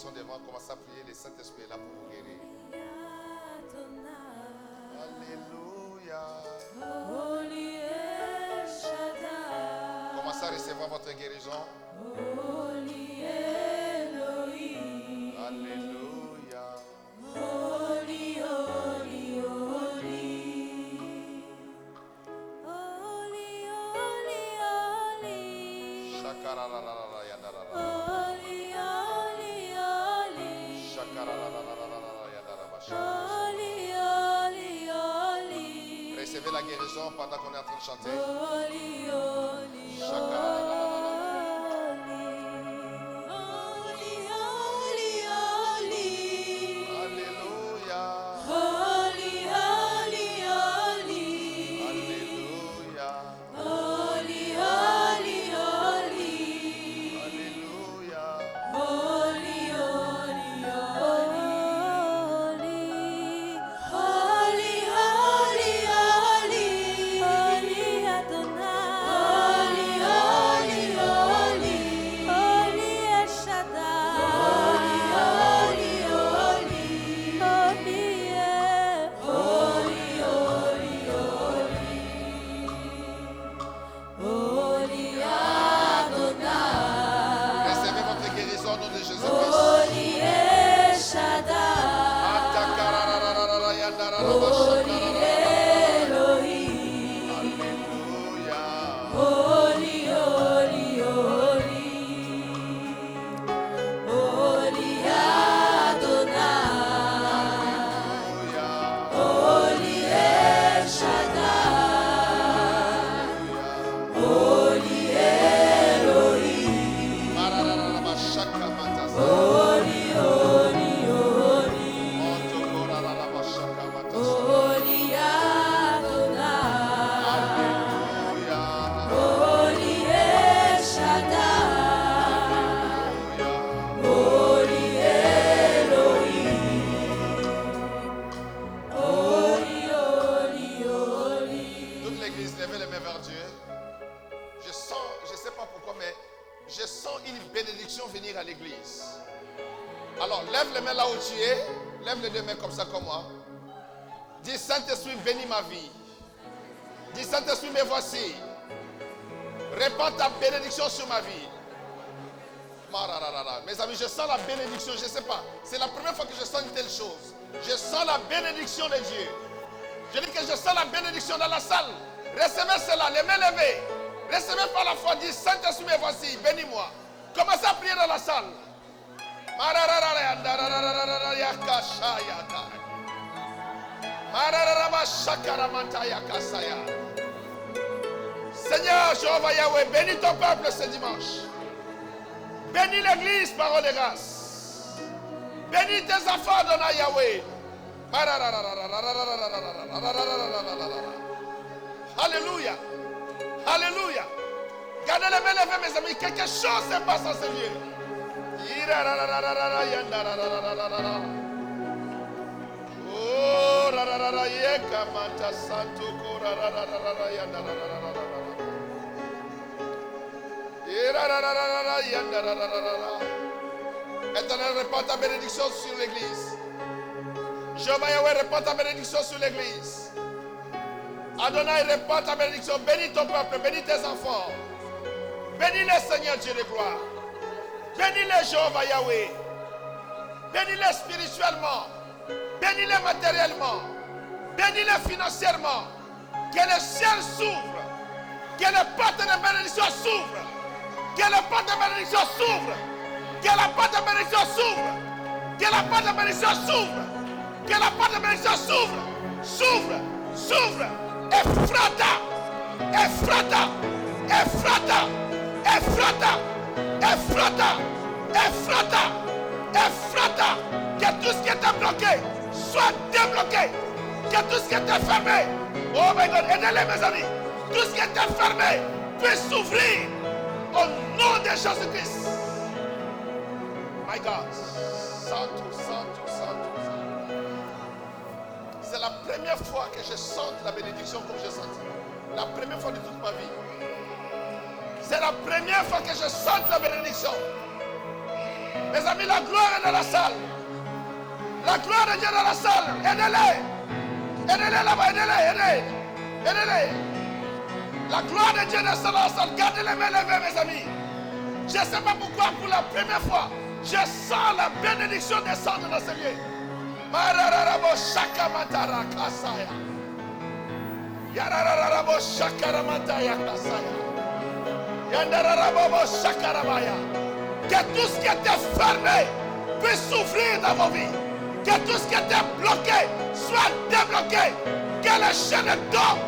sont devant, commencez à prier. Le Saint-Esprit est là pour vous guérir. Alléluia. Commencez à recevoir votre guérison. Alléluia. Recevez la guérison pendant qu'on est en train de chanter. Sur ma vie. Mes amis, je sens la bénédiction, je ne sais pas. C'est la première fois que je sens une telle chose. Je sens la bénédiction de Dieu. Je dis que je sens la bénédiction dans la salle. Recevez cela, les mains levées. Recevez par la foi, dis Saint-Esprit, me voici, bénis-moi. Commencez à prier dans la salle. Seigneur Jéhovah Yahweh, bénis ton peuple ce dimanche. Bénis l'église, parole de grâce. Bénis tes enfants, Donna Yahweh. Alléluia. Alléluia. Gardez les mains levées, mes amis. Quelque chose se passe en ce lieu. Oh, Éternel, répand ta bénédiction sur l'église. Jéhovah Yahweh, répand ta bénédiction sur l'église. Adonai, répand ta bénédiction. Bénis ton peuple, bénis tes enfants. Bénis-les, Seigneur Dieu de gloire. Bénis-les, Jéhovah Yahweh. Bénis-les spirituellement. Bénis-les matériellement. Bénis-les financièrement. Que le ciel s'ouvre. Que les portes de bénédiction s'ouvrent. Que la porte de bénédiction s'ouvre. Que la porte de bénédiction s'ouvre. Que la porte de bénédiction s'ouvre. Que la porte de bénédiction s'ouvre. S'ouvre. S'ouvre. Ephrata. Ephrata. Ephrata. Ephrata. Ephrata. Ephrata. Ephrata. Que tout ce qui était bloqué soit débloqué. Que tout ce qui était fermé. Oh my God, aidez-les mes amis. Tout ce qui était fermé puisse s'ouvrir. Au nom de Jésus-Christ. My God. Santo, Santo, Santo. C'est la première fois que je sens la bénédiction comme je sens. La première fois de toute ma vie. C'est la première fois que je sens la bénédiction. Mes amis, la gloire est dans la salle. La gloire de Dieu est dans la salle. Aidez-les. Aidez-les là-bas, aidez-les. La gloire de Dieu est dans la salle. Gardez les mains levées, mes amis. Je ne sais pas pourquoi, pour la première fois, je sens la bénédiction descendre dans ce lieu. Marararabo shakamatara kasaya. Yarararabo shakaramataya kasaya. Yandararabo shakarabaya. Que tout ce qui était fermé puisse s'ouvrir dans vos vies. Que tout ce qui était bloqué soit débloqué. Que les chaînes tombent.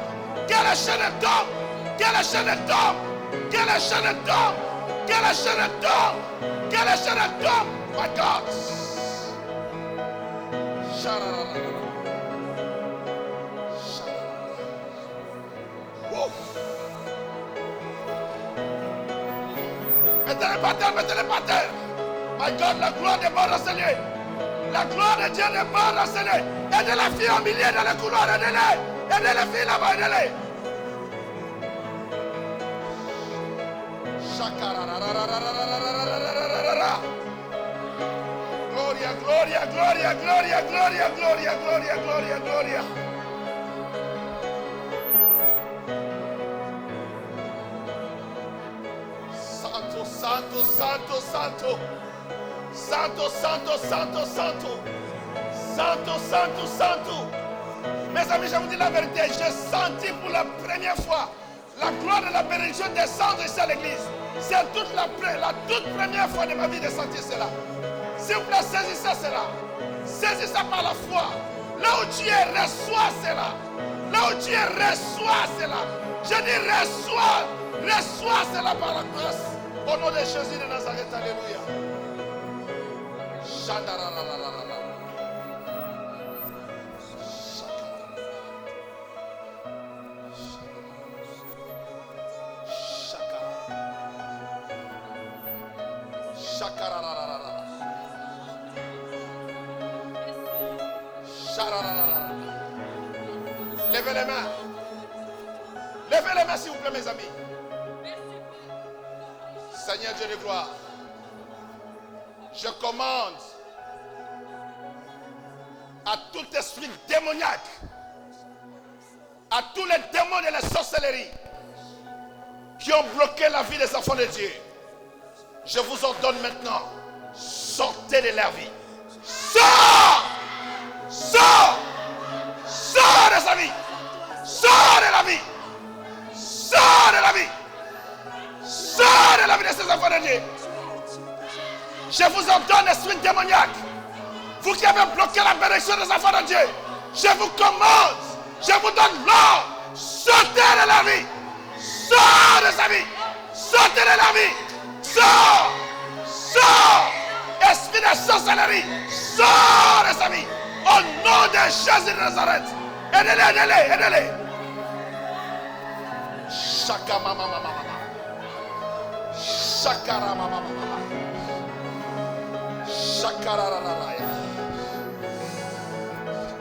Que les chaînes tombent. Que les chaînes tombent. Que les chaînes tombent. Que les chaînes tombent. Que les chaînes tombent. My God. Mettez-les par terre, mettez-les par terre. My God, la gloire des morts enseignés. La gloire de Dieu des morts enseignés. Aidez les filles au milieu dans le couloir, aidez-les. Aidez les filles là-bas, aidez-les. Gloria, gloria, gloria, gloria, gloria, gloria, gloria, gloria, gloria. Santo, santo, santo, santo. Santo, santo, santo, santo. Santo, santo, santo. Mes amis, je vous dis la vérité. J'ai senti pour la première fois la gloire de la bénédiction descendre ici à l'église. C'est la toute première fois de ma vie de sentir cela. S'il vous plaît, saisissez cela. Saisissez par la foi. Là où tu es, reçois cela. Là où tu es, reçois cela. Je dis reçois cela par la grâce. Au nom de Jésus de Nazareth, alléluia. Levez les mains. Levez les mains s'il vous plaît mes amis. Seigneur Dieu de gloire, je commande à tout esprit démoniaque, à tous les démons de la sorcellerie qui ont bloqué la vie des enfants de Dieu. Je vous ordonne maintenant, sortez de leur vie. Sors! Sors! Sors de sa vie! Sors de la vie! Sors de la vie! Sors de la vie de ces enfants de Dieu! Je vous ordonne, esprit démoniaque, vous qui avez bloqué la bénédiction des enfants de Dieu, je vous commande, je vous donne l'ordre, sortez de la vie! Sors de sa vie! Sortez de la vie! Sors! Sors! Esprit de sorcellerie, sors de sa vie! Au nom de Jésus de Nazareth! Aidez-les, aidez-les, aidez-les! Chaka mama mama mama. Chakara mama mama mama. Chakara la la la.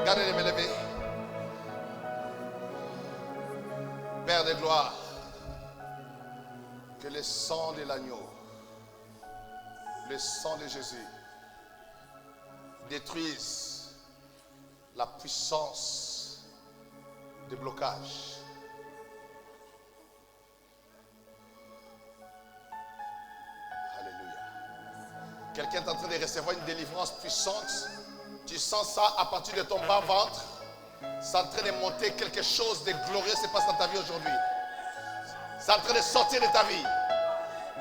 Gardez les mains levées. Père de gloire, que le sang de l'agneau, le sang de Jésus détruise la puissance de blocage. Alléluia. Quelqu'un est en train de recevoir une délivrance puissante. Tu sens ça à partir de ton bas-ventre. C'est en train de monter quelque chose de glorieux se passe dans ta vie aujourd'hui. C'est en train de sortir de ta vie.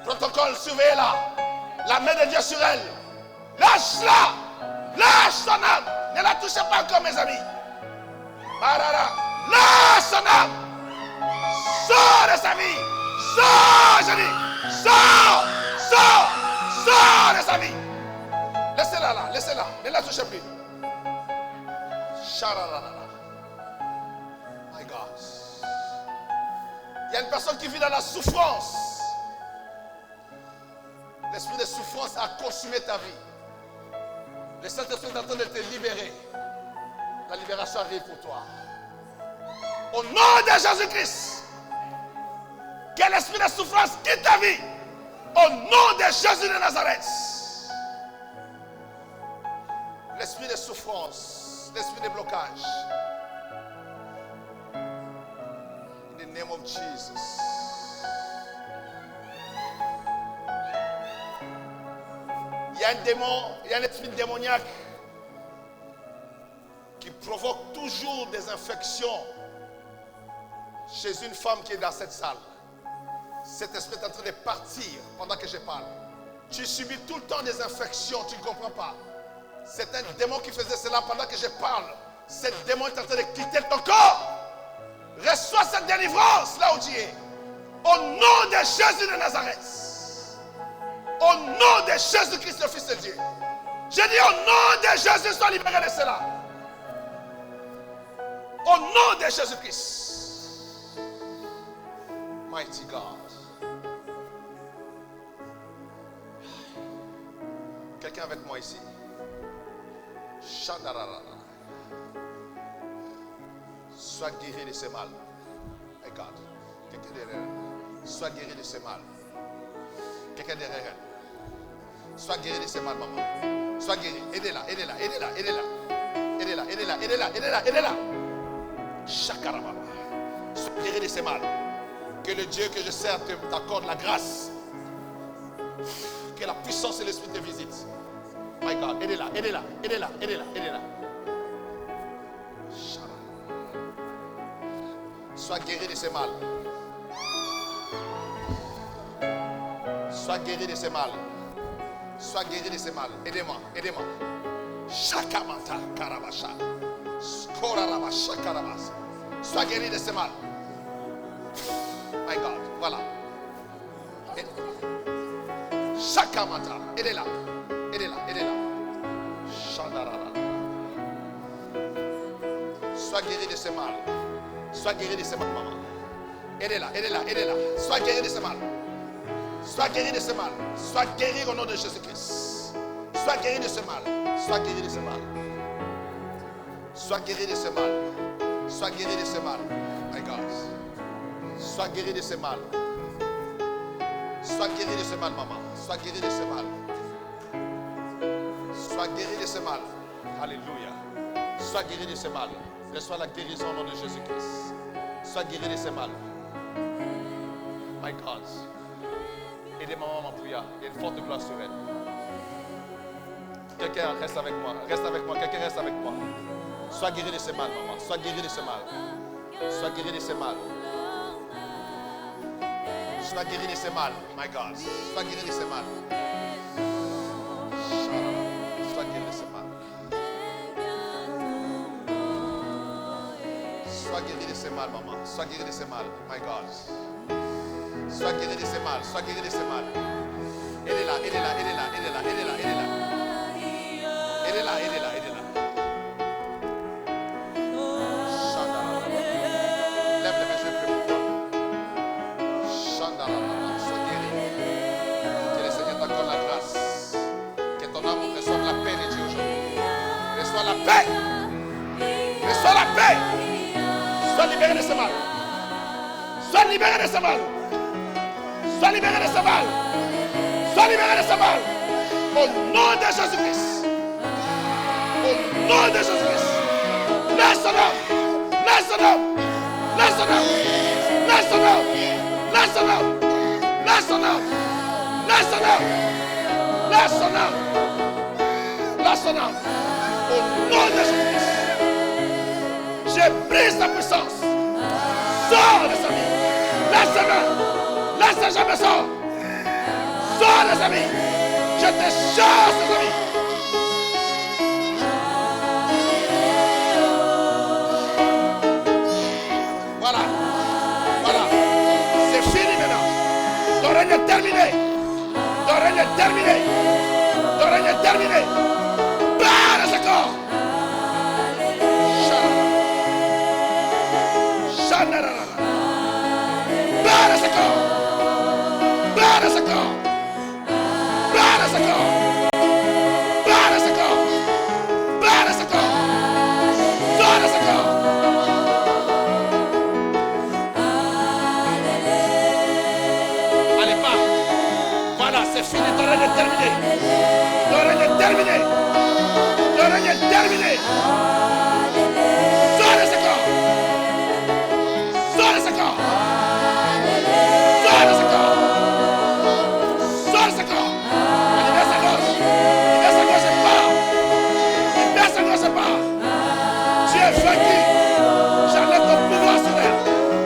Protocole, surveillez-la. La main de Dieu sur elle. Lâche-la. Lâche son âme. Ne la touchez pas encore, mes amis. Barara. Lâche son âme. Sors de sa vie. Sors, je dis. Sors. Sors. Sors de sa vie. Laissez-la là. Laissez-la. Ne la touchez plus. Charalala. My God. Il y a une personne qui vit dans la souffrance. L'esprit de souffrance a consumé ta vie. Le Saint-Esprit est en train de te libérer. La libération arrive pour toi. Au nom de Jésus-Christ, que l'esprit de souffrance quitte ta vie. Au nom de Jésus de Nazareth. l'esprit de souffrance, l'esprit de blocage. In the name of Jesus. Il y a un démon, il y a un esprit démoniaque qui provoque toujours des infections chez une femme qui est dans cette salle. Cet esprit est en train de partir pendant que je parle. Tu subis tout le temps des infections, tu ne comprends pas. C'est un démon qui faisait cela pendant que je parle. Ce démon est en train de quitter ton corps. Reçois cette délivrance là où tu es. Au nom de Jésus de Nazareth. Au nom de Jésus-Christ, le Fils de Dieu. Je dis au nom de Jésus, sois libéré de cela. Au nom de Jésus-Christ. Mighty God. Quelqu'un avec moi ici? Chandarara. Sois guéri de ce mal. Regarde. Quelqu'un derrière elle. Sois guéri de ce mal. Quelqu'un derrière elle. Sois guéri de ce mal, maman. Sois guéri. Aidez-la, aidez-la, aidez-la, aidez-la. Aidez-la, aidez-la, aidez-la, aidez-la, aidez-la. Chakarababa. Sois guéri de ce mal. Que le Dieu que je sers t'accorde la grâce. Que la puissance et l'esprit te visitent. My God, aidez-la, aidez-la, aidez-la, aidez-la, aidez-la. Sois guéri de ce mal. Sois guéri de ce mal. Sois guéri de ce mal. Aidez-moi, aidez-moi. Shakamata karabasha. Skorarabasha karabas. Sois guéri de ce mal. My God, voilà. Shakamata, aidez-la. Aidez-la, aidez-la. Chandarara. Sois guéri de ce mal. Sois guéri de ce mal, maman. Aidez-la, aidez-la, aidez-la. Sois guéri de ce mal. Sois guéri de ce mal. Sois guéri au nom de Jésus-Christ. Sois guéri de ce mal. Sois guéri de ce mal. Sois guéri de ce mal. Sois guéri de ce mal. My God. Sois guéri de ce mal. Sois guéri de ce mal, maman. Sois guéri de ce mal. Sois guéri de ce mal. Alléluia. Sois guéri de ce mal. Reçois la guérison au nom de Jésus-Christ. Sois guéri de ce mal. My God. Aidez ma maman, prière. Il y a une forte gloire sur elle. Quelqu'un reste avec moi. Reste avec moi. Quelqu'un reste avec moi. Sois guéri de ce mal, maman. Sois guéri de ce mal. Sois guéri de ce mal. Sois guéri de ce mal. My God. Sois guéri de ce mal. Sois guéri de ce mal. Sois guéri de ce mal, maman. Sois guéri de ce mal. My God. Sois guéri de ce mal. Sois guéri de ce mal. Aidez-la, aidez-la, aidez-la, aidez-la, aidez-la, aidez-la. Aidez-la, aidez-la, aidez-la. Lève les mains, je prie pour toi. Sois guéri. Que le Seigneur t'accorde la grâce. Que ton âme reçoive la paix de Dieu aujourd'hui. Reçois la paix. Reçois la paix. Sois libéré de ce mal. Sois libéré de ce mal. Sois libéré de ce mal. Sois libéré de ce mal. Au nom de Jésus-Christ. Au nom de Jésus-Christ. Laisse son homme. Laisse son homme. Laisse son homme. Laisse son homme. Laisse son homme. Laisse son homme. Laisse son homme. Laisse son homme. Laisse son homme. Au nom de Jésus-Christ. Je brise ta puissance. Sors de sa vie. Laisse sa main. Laisse sa jambe sort. Sors de sa vie. Je te chasse de sa vie. Voilà. Voilà. C'est fini maintenant. Ton règne est terminé. Ton règne est terminé. Ton règne est terminé. Barre de ce corps. Barre de ce corps. Barre de ce corps. Barre de ce corps. Barre de ce corps. Barre de ce corps. Sors de ce corps. Allez, pars. Voilà, c'est fini. Ton règne est terminé. Ton règne est terminé. Ton règne est terminé. Sors de ce corps. Sors de ce corps. Sors de ce corps. Sors de ce corps. Libère sa gauche. Libère sa gauche et part. Libère sa gauche et part. Tu es vaincu. J'enlève ton pouvoir sur elle.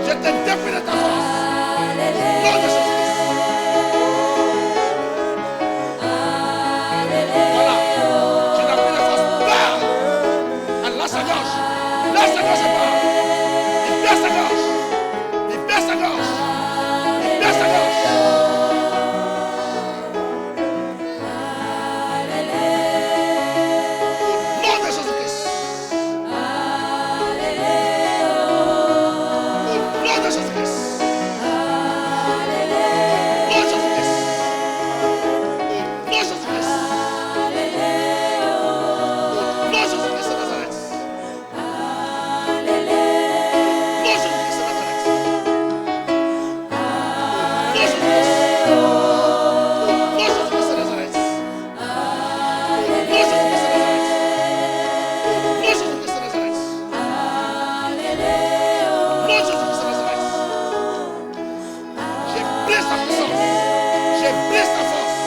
Je te dépouille de ta force. Nom de Jésus-Christ. Voilà. Tu n'as plus de force. Pars. Lâche sa gauche. Lâche sa gauche et part. Libère sa gauche. Libère sa gauche. Libère sa gauche. Au nom de Jésus-Christ. Au nom de Jésus-Christ. Au nom de Jésus-Christ. Au nom de Jésus-Christ. Au nom de Jésus-Christ de Nazareth. Au nom de Jésus-Christ de Nazareth. Au nom de Jésus-Christ. Au nom de Jésus-Christ de Nazareth. Au nom de Jésus-Christ de Nazareth. Au nom de Jésus-Christ de Nazareth. Au nom de Jésus-Christ de Nazareth. J'ai pris sa puissance. J'ai pris sa force.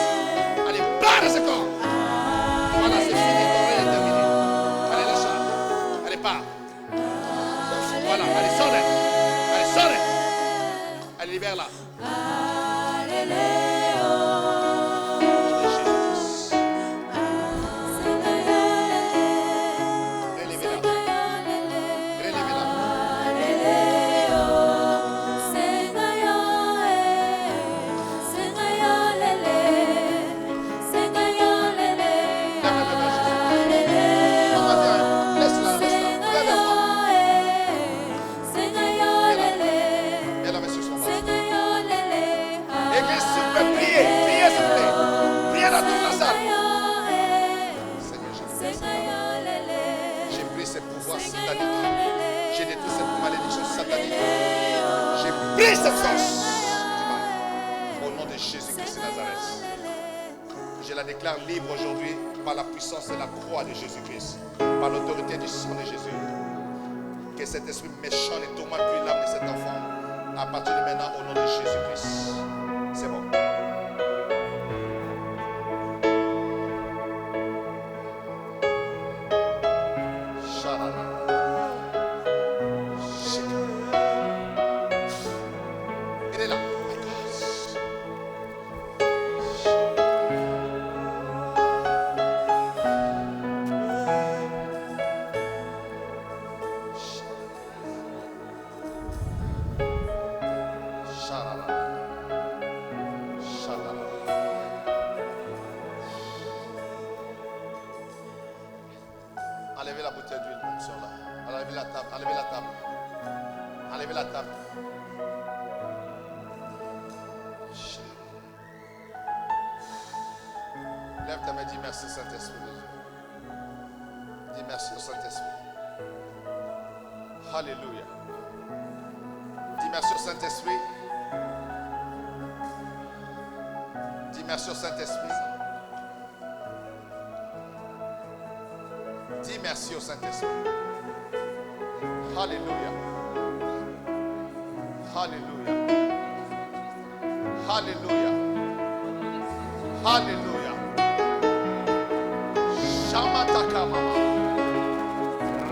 Allez, barre de ce corps. Voilà, c'est fini. Ton règne est terminé. Allez, lâche-la. Allez, pars. Voilà, allez, sors-les. Allez, sors-les. Allez, libère-la. Relevez-la. Relevez-la. Laisse-la, laisse-la. Viens vers moi. Viens-la, mets sur son ventre. Église, s'il vous plaît, priez. Priez, s'il vous plaît. Priez dans toute la salle. Seigneur Jésus, j'ai pris ces pouvoirs sataniques. J'ai détruit cette malédiction satanique. J'ai pris cette force du mal. Au nom de Jésus-Christ de Nazareth. Je la déclare libre aujourd'hui par la puissance de la croix de Jésus-Christ. Par l'autorité du sang de Jésus. Que cet esprit méchant ne tourmente plus l'âme de cet enfant. À partir de maintenant, au nom de Jésus-Christ. C'est bon. Shalala. Il est là. My God. Shalala. Shalala. Enlevez la bouteille d'huile, l'onction là. Enlevez la table. Enlevez la table. Enlevez la table. Lève ta main, dis merci Saint-Esprit. Dis merci au Saint-Esprit. Alléluia. Dis merci au Saint-Esprit. Dis merci au Saint-Esprit. Dis merci au Saint-Esprit. Alléluia. Alléluia. Alléluia. Alléluia. Shamataka mama.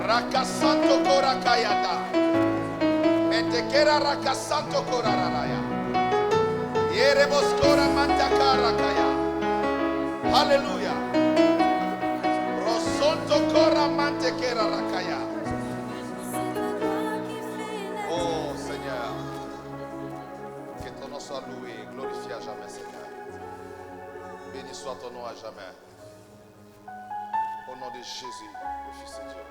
Rakasanto korakayada. Mentekera rakasanto korararaya. Yereboskora mantakarakaya. Alléluia. Rosonto kora mantekera rakaya. Oh Seigneur, que ton nom soit loué et glorifié à jamais, Seigneur. Béni soit ton nom à jamais. Au nom de Jésus, le Fils de Dieu.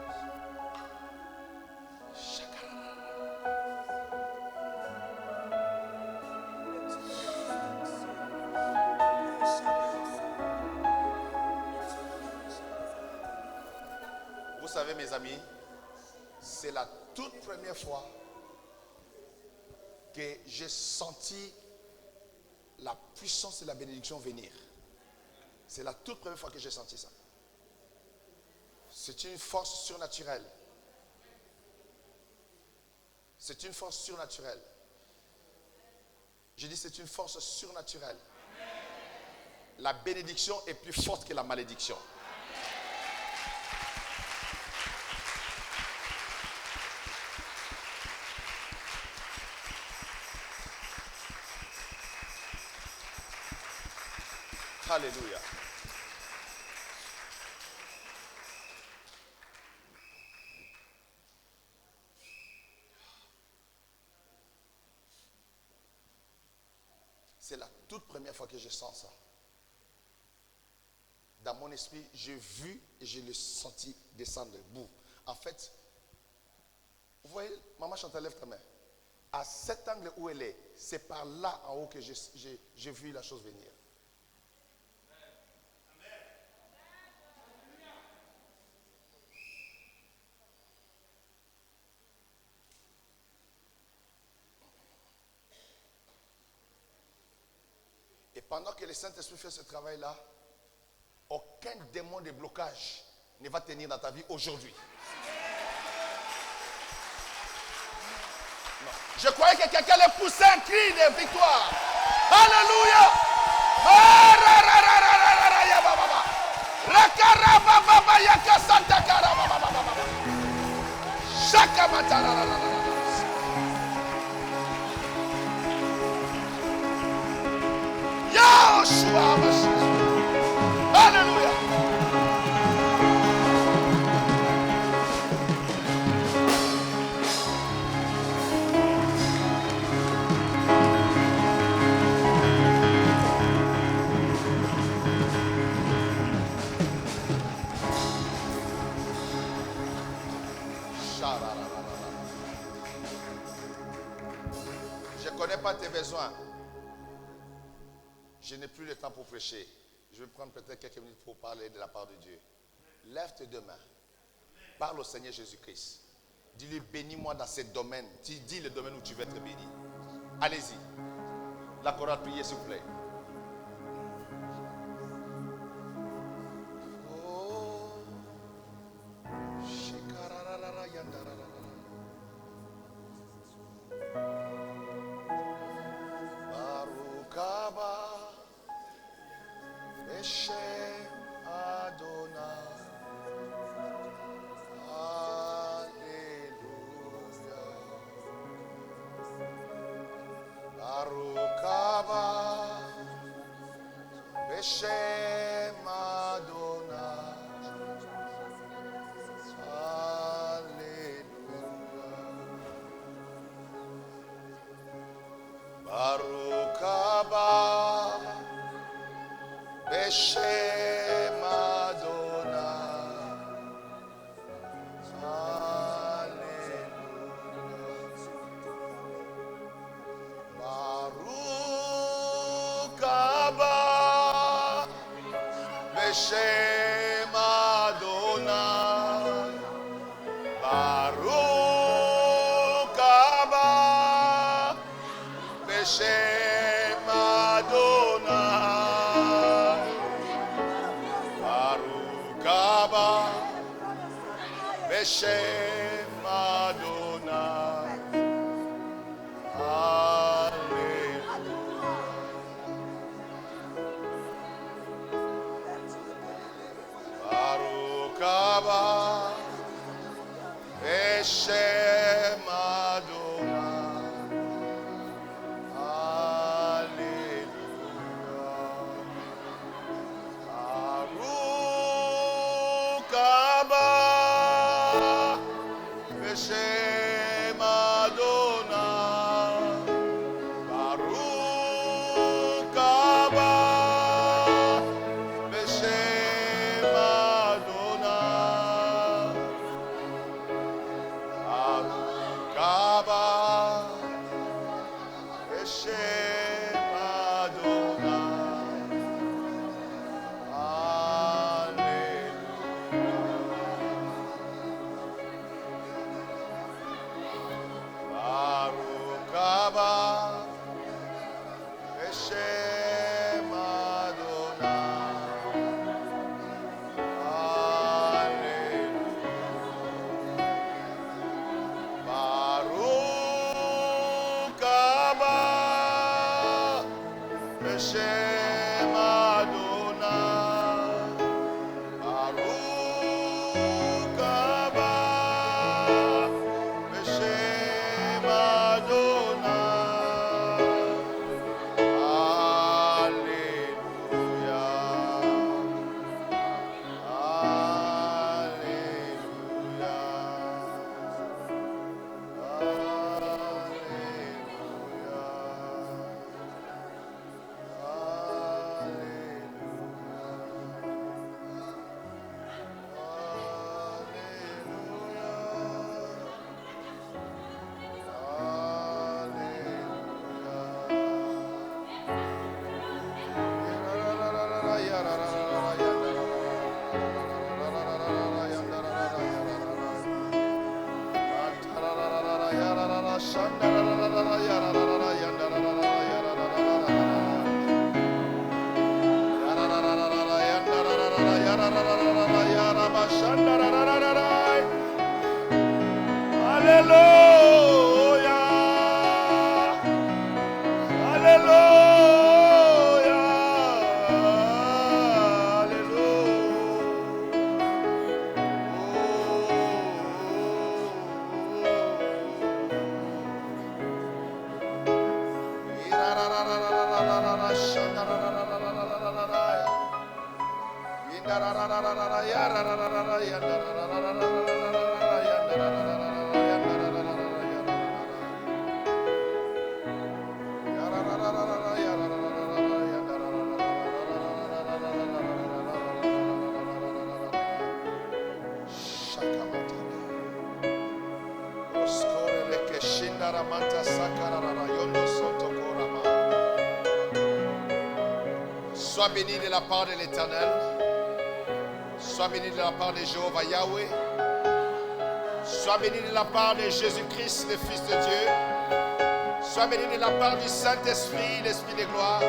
Vous savez, mes amis, c'est la toute première fois que j'ai senti la puissance et la bénédiction venir. C'est la toute première fois que j'ai senti ça. C'est une force surnaturelle. C'est une force surnaturelle. Je dis c'est une force surnaturelle. La bénédiction est plus forte que la malédiction. Alléluia. C'est la toute première fois que je sens ça. Dans mon esprit, j'ai vu et je l'ai senti descendre. Boum. En fait, vous voyez, maman Chantal, lève ta main. À cet angle où elle est, c'est par là en haut que j'ai vu la chose venir. Et pendant que le Saint-Esprit fait ce travail-là, aucun démon de blocage ne va tenir dans ta vie aujourd'hui. Non. Je croyais que quelqu'un allait pousser un cri de victoire. Alléluia. Yahushua Mashiach. Alléluia. Je ne connais pas tes besoins. Je n'ai plus le temps pour prêcher. Je vais prendre peut-être quelques minutes pour parler de la part de Dieu. Lève tes deux mains. Parle au Seigneur Jésus-Christ. Dis-lui, bénis-moi dans ce domaine. Dis le domaine où tu veux être béni. Allez-y. La chorale, priez s'il vous plaît. Beshem Adonai, Baruch Haba, Beshem Adonai, Alléluia, Alléluia, Sois béni de la part de l'Éternel. Sois béni de la part de Jéhovah Yahweh. Sois béni de la part de Jésus-Christ, le Fils de Dieu. Sois béni de la part du Saint-Esprit, l'Esprit de gloire.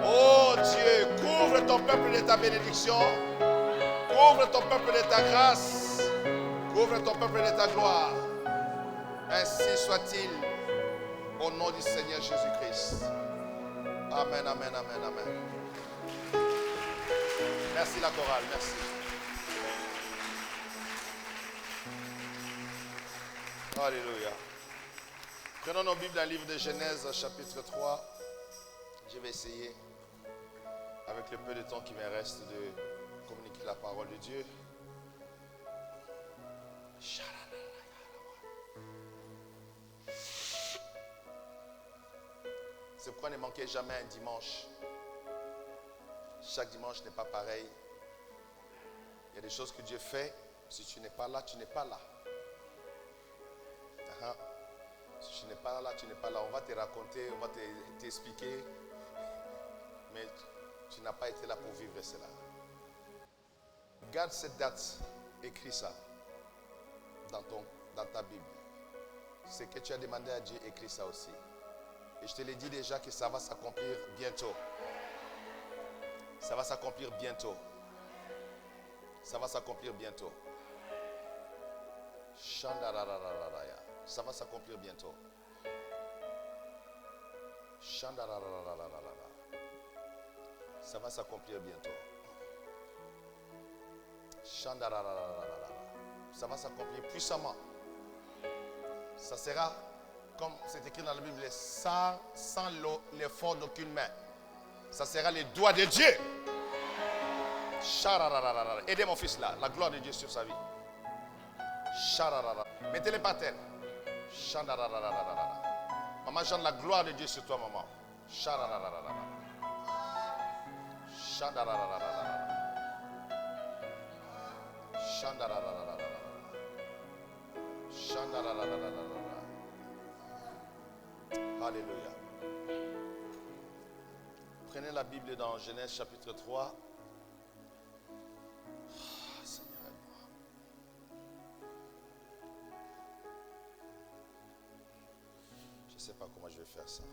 Oh Dieu, couvre ton peuple de ta bénédiction. Couvre ton peuple de ta grâce. Couvre ton peuple de ta gloire. Ainsi soit-il au nom du Seigneur Jésus-Christ. Amen, amen, amen, amen. Merci la chorale, merci. Alléluia. Prenons nos Bibles dans le livre de Genèse, chapitre 3. Je vais essayer, avec le peu de temps qui me reste, de communiquer la parole de Dieu. C'est pourquoi ne manquez jamais un dimanche. Chaque dimanche n'est pas pareil. Il y a des choses que Dieu fait. Si tu n'es pas là, tu n'es pas là. Si tu n'es pas là, tu n'es pas là. On va te raconter, on va t'expliquer. Mais tu n'as pas été là pour vivre cela. Garde cette date. Écris ça dans ta Bible. Ce que tu as demandé à Dieu, écris ça aussi. Et je te l'ai dit déjà que ça va s'accomplir bientôt. Ça va s'accomplir bientôt. Ça va s'accomplir bientôt. Ça va s'accomplir bientôt. Ça va s'accomplir bientôt. Ça va s'accomplir puissamment. Ça sera, comme c'est écrit dans la Bible, sans l'effort d'aucune main. Ça sera les doigts de Dieu. Aidez mon fils là, la gloire de Dieu sur sa vie. Mettez-les par terre. Maman Jeanne, la gloire de Dieu sur toi, maman. Alléluia. Prenez la Bible dans Genèse chapitre 3. Seigneur, aide-moi. Je ne sais pas comment je vais faire ça.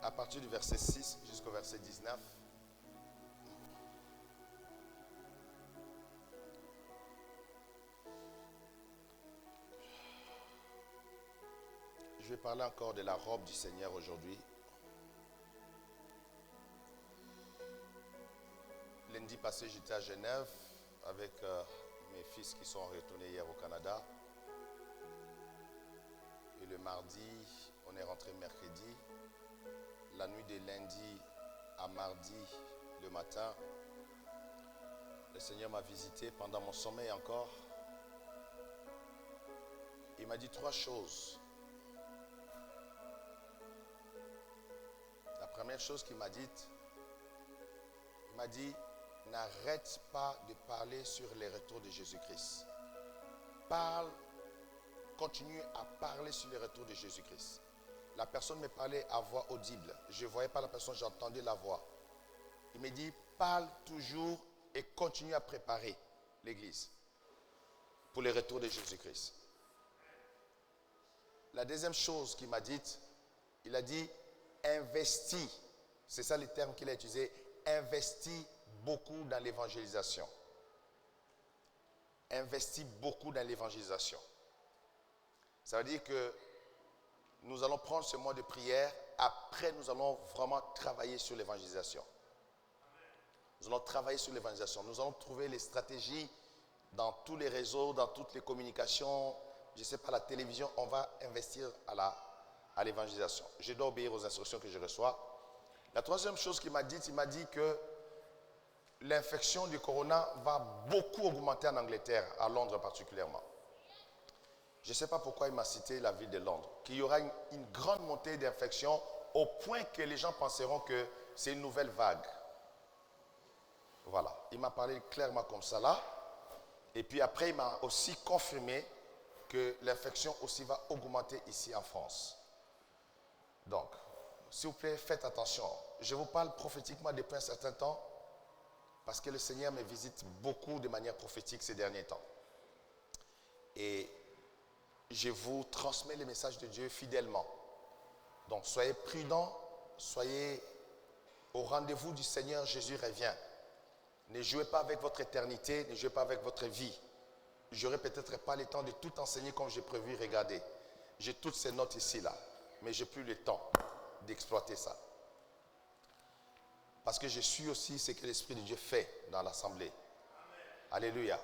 À partir du verset 6 jusqu'au verset 19. Je vais parler encore de la robe du Seigneur aujourd'hui. Lundi passé, j'étais à Genève avec mes fils qui sont retournés hier au Canada. Et le mardi, on est rentré mercredi. La nuit de lundi à mardi, le matin, le Seigneur m'a visité pendant mon sommeil encore. Il m'a dit 3 choses. La première chose qu'il m'a dite, il m'a dit, n'arrête pas de parler sur les retours de Jésus-Christ. Continue à parler sur les retours de Jésus-Christ. La personne me parlait à voix audible. Je ne voyais pas la personne, j'entendais la voix. Il me dit, parle toujours et continue à préparer l'église pour le retour de Jésus-Christ. La deuxième chose qu'il m'a dite, il a dit, investis. C'est ça le terme qu'il a utilisé. Investis beaucoup dans l'évangélisation. Investis beaucoup dans l'évangélisation. Ça veut dire que nous allons prendre ce mois de prière. Après, nous allons vraiment travailler sur l'évangélisation. Nous allons travailler sur l'évangélisation. Nous allons trouver les stratégies dans tous les réseaux, dans toutes les communications. Je ne sais pas, la télévision, on va investir à l'évangélisation. Je dois obéir aux instructions que je reçois. La troisième chose qu'il m'a dit, il m'a dit que l'infection du corona va beaucoup augmenter en Angleterre, à Londres particulièrement. Je ne sais pas pourquoi il m'a cité la ville de Londres. Qu'il y aura une grande montée d'infection au point que les gens penseront que c'est une nouvelle vague. Voilà. Il m'a parlé clairement comme ça là. Et puis après, il m'a aussi confirmé que l'infection aussi va augmenter ici en France. Donc, s'il vous plaît, faites attention. Je vous parle prophétiquement depuis un certain temps parce que le Seigneur me visite beaucoup de manière prophétique ces derniers temps. Et je vous transmets les messages de Dieu fidèlement. Donc, soyez prudents, soyez au rendez-vous du Seigneur, Jésus revient. Ne jouez pas avec votre éternité, ne jouez pas avec votre vie. Je n'aurai peut-être pas le temps de tout enseigner comme j'ai prévu, regardez. J'ai toutes ces notes ici, là, mais je n'ai plus le temps d'exploiter ça. Parce que je suis aussi ce que l'Esprit de Dieu fait dans l'assemblée. Alléluia.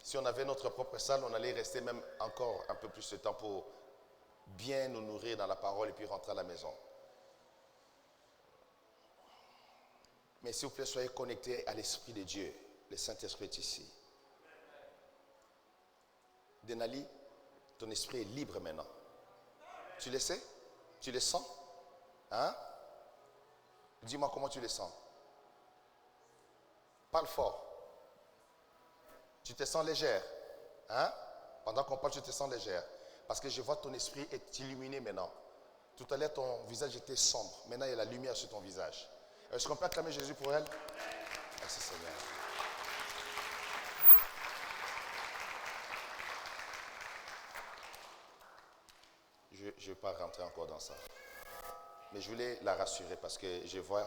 Si on avait notre propre salle, on allait rester même encore un peu plus de temps pour bien nous nourrir dans la parole et puis rentrer à la maison. Mais s'il vous plaît, soyez connectés à l'Esprit de Dieu. Le Saint-Esprit est ici. Denali, ton esprit est libre maintenant. Tu le sais? Tu le sens? Hein? Dis-moi comment tu le sens. Parle fort. Tu te sens légère. Hein? Pendant qu'on parle, tu te sens légère. Parce que je vois ton esprit est illuminé maintenant. Tout à l'heure, ton visage était sombre. Maintenant, il y a la lumière sur ton visage. Est-ce qu'on peut acclamer Jésus pour elle? Merci Seigneur. Je ne vais pas rentrer encore dans ça. Mais je voulais la rassurer parce que je vois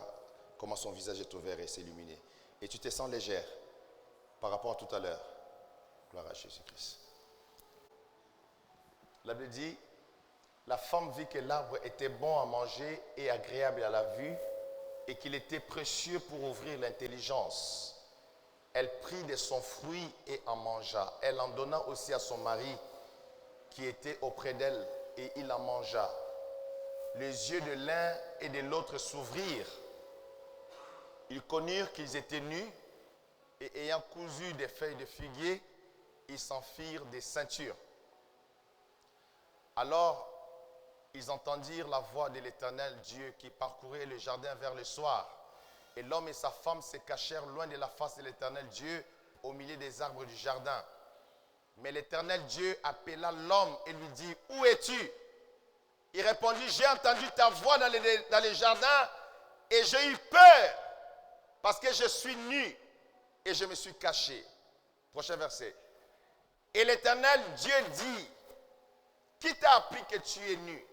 comment son visage est ouvert et s'illuminer. Et tu te sens légère par rapport à tout à l'heure. Gloire à Jésus-Christ. La Bible dit, la femme vit que l'arbre était bon à manger et agréable à la vue et qu'il était précieux pour ouvrir l'intelligence. Elle prit de son fruit et en mangea. Elle en donna aussi à son mari qui était auprès d'elle et il en mangea. Les yeux de l'un et de l'autre s'ouvrirent. Ils connurent qu'ils étaient nus et ayant cousu des feuilles de figuier, ils s'en firent des ceintures. Alors, ils entendirent la voix de l'Éternel Dieu qui parcourait le jardin vers le soir. Et l'homme et sa femme se cachèrent loin de la face de l'Éternel Dieu au milieu des arbres du jardin. Mais l'Éternel Dieu appela l'homme et lui dit, « Où es-tu » Il répondit, « J'ai entendu ta voix dans les jardins et j'ai eu peur parce que je suis nu et je me suis caché. » Prochain verset. Et l'Éternel Dieu dit, « Qui t'a appris que tu es nu?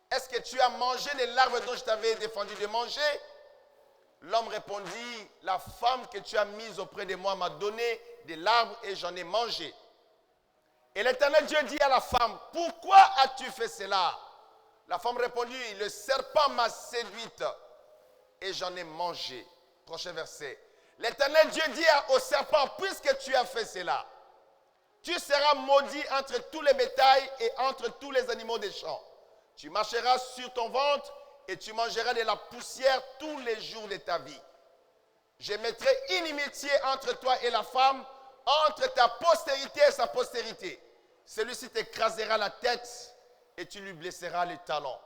Est-ce que tu as mangé les larves dont je t'avais défendu de manger? » L'homme répondit, « La femme que tu as mise auprès de moi m'a donné des larves et j'en ai mangé. » Et l'Éternel Dieu dit à la femme, « Pourquoi as-tu fait cela? » La femme répondit, « Le serpent m'a séduite et j'en ai mangé. » Prochain verset. L'Éternel Dieu dit au serpent, puisque tu as fait cela, tu seras maudit entre tous les bétails et entre tous les animaux des champs. Tu marcheras sur ton ventre et tu mangeras de la poussière tous les jours de ta vie. Je mettrai inimitié entre toi et la femme, entre ta postérité et sa postérité. Celui-ci t'écrasera la tête et tu lui blesseras les talons.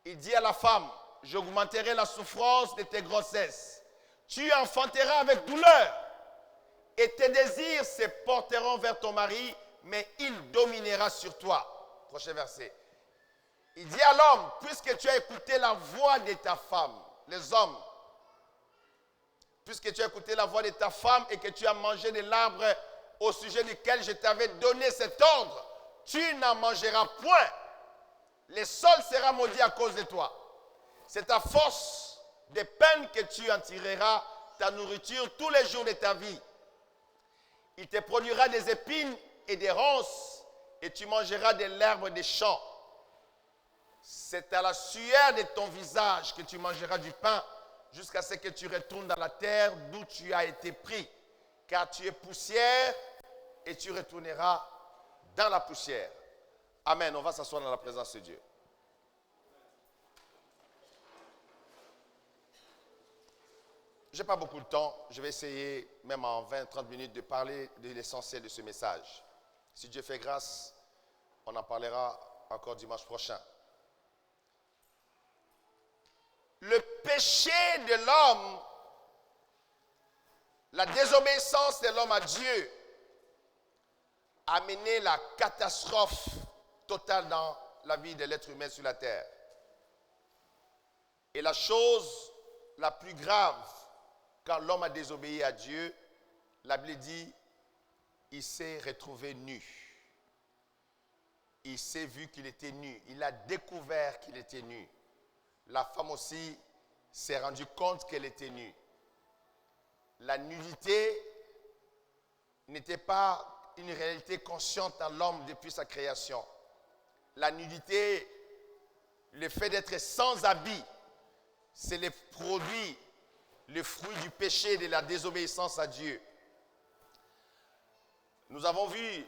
Il dit à la femme, j'augmenterai la souffrance de tes grossesses. Tu enfanteras avec douleur et tes désirs se porteront vers ton mari, mais il dominera sur toi. Prochain verset. Il dit à l'homme, puisque tu as écouté la voix de ta femme, les hommes, puisque tu as écouté la voix de ta femme et que tu as mangé de l'arbre au sujet duquel je t'avais donné cet ordre, tu n'en mangeras point. Le sol sera maudit à cause de toi. C'est à force de peine que tu en tireras ta nourriture tous les jours de ta vie. Il te produira des épines et des ronces, et tu mangeras de l'herbe des champs. C'est à la sueur de ton visage que tu mangeras du pain, jusqu'à ce que tu retournes dans la terre d'où tu as été pris. Car tu es poussière, et tu retourneras dans la poussière. Amen. On va s'asseoir dans la présence de Dieu. Je n'ai pas beaucoup de temps. Je vais essayer, même en 20-30 minutes, de parler de l'essentiel de ce message. Si Dieu fait grâce, on en parlera encore dimanche prochain. Le péché de l'homme, la désobéissance de l'homme à Dieu, a mené la catastrophe totale dans la vie de l'être humain sur la terre. Et la chose la plus grave, quand l'homme a désobéi à Dieu, la Bible dit, il s'est retrouvé nu. Il s'est vu qu'il était nu. Il a découvert qu'il était nu. La femme aussi s'est rendue compte qu'elle était nue. La nudité n'était pas une réalité consciente dans l'homme depuis sa création. La nudité, le fait d'être sans habit, c'est le produit, le fruit du péché et de la désobéissance à Dieu. Nous avons vu,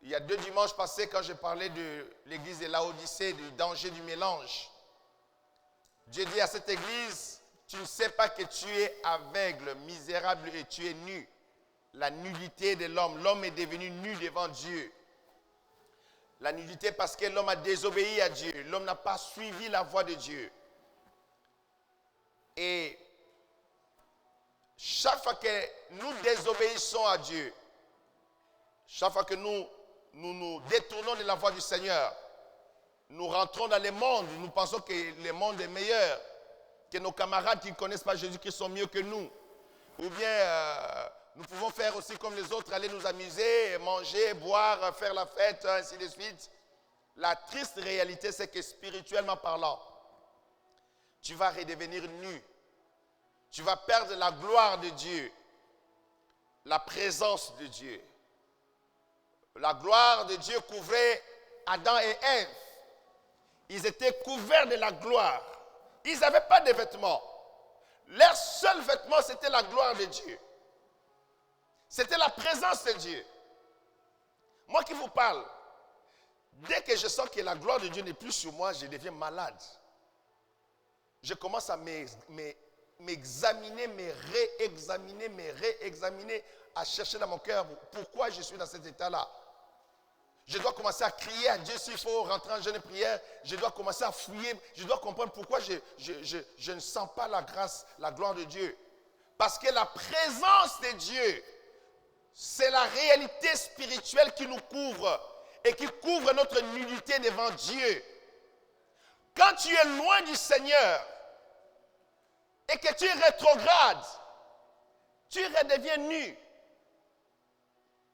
il y a 2 dimanches passés, quand je parlais de l'église de Laodicée, du danger du mélange. Dieu dit à cette église, tu ne sais pas que tu es aveugle, misérable et tu es nu. La nudité de l'homme. L'homme est devenu nu devant Dieu. La nudité parce que l'homme a désobéi à Dieu. L'homme n'a pas suivi la voie de Dieu. Et chaque fois que nous désobéissons à Dieu, chaque fois que nous détournons de la voie du Seigneur, nous rentrons dans le monde, nous pensons que le monde est meilleur, que nos camarades qui ne connaissent pas Jésus-Christ sont mieux que nous. Ou bien nous pouvons faire aussi comme les autres, aller nous amuser, manger, boire, faire la fête, ainsi de suite. La triste réalité, c'est que spirituellement parlant, tu vas redevenir nu. Tu vas perdre la gloire de Dieu, la présence de Dieu. La gloire de Dieu couvrait Adam et Ève. Ils étaient couverts de la gloire. Ils n'avaient pas de vêtements. Leur seul vêtement, c'était la gloire de Dieu. C'était la présence de Dieu. Moi qui vous parle, dès que je sens que la gloire de Dieu n'est plus sur moi, je deviens malade. Je commence à m'examiner, me réexaminer, à chercher dans mon cœur pourquoi je suis dans cet état-là. Je dois commencer à crier à Dieu s'il faut rentrer en jeûne et prière. Je dois commencer à fouiller. Je dois comprendre pourquoi je ne sens pas la grâce, la gloire de Dieu. Parce que la présence de Dieu, c'est la réalité spirituelle qui nous couvre et qui couvre notre nudité devant Dieu. Quand tu es loin du Seigneur et que tu rétrogrades, tu redeviens nu.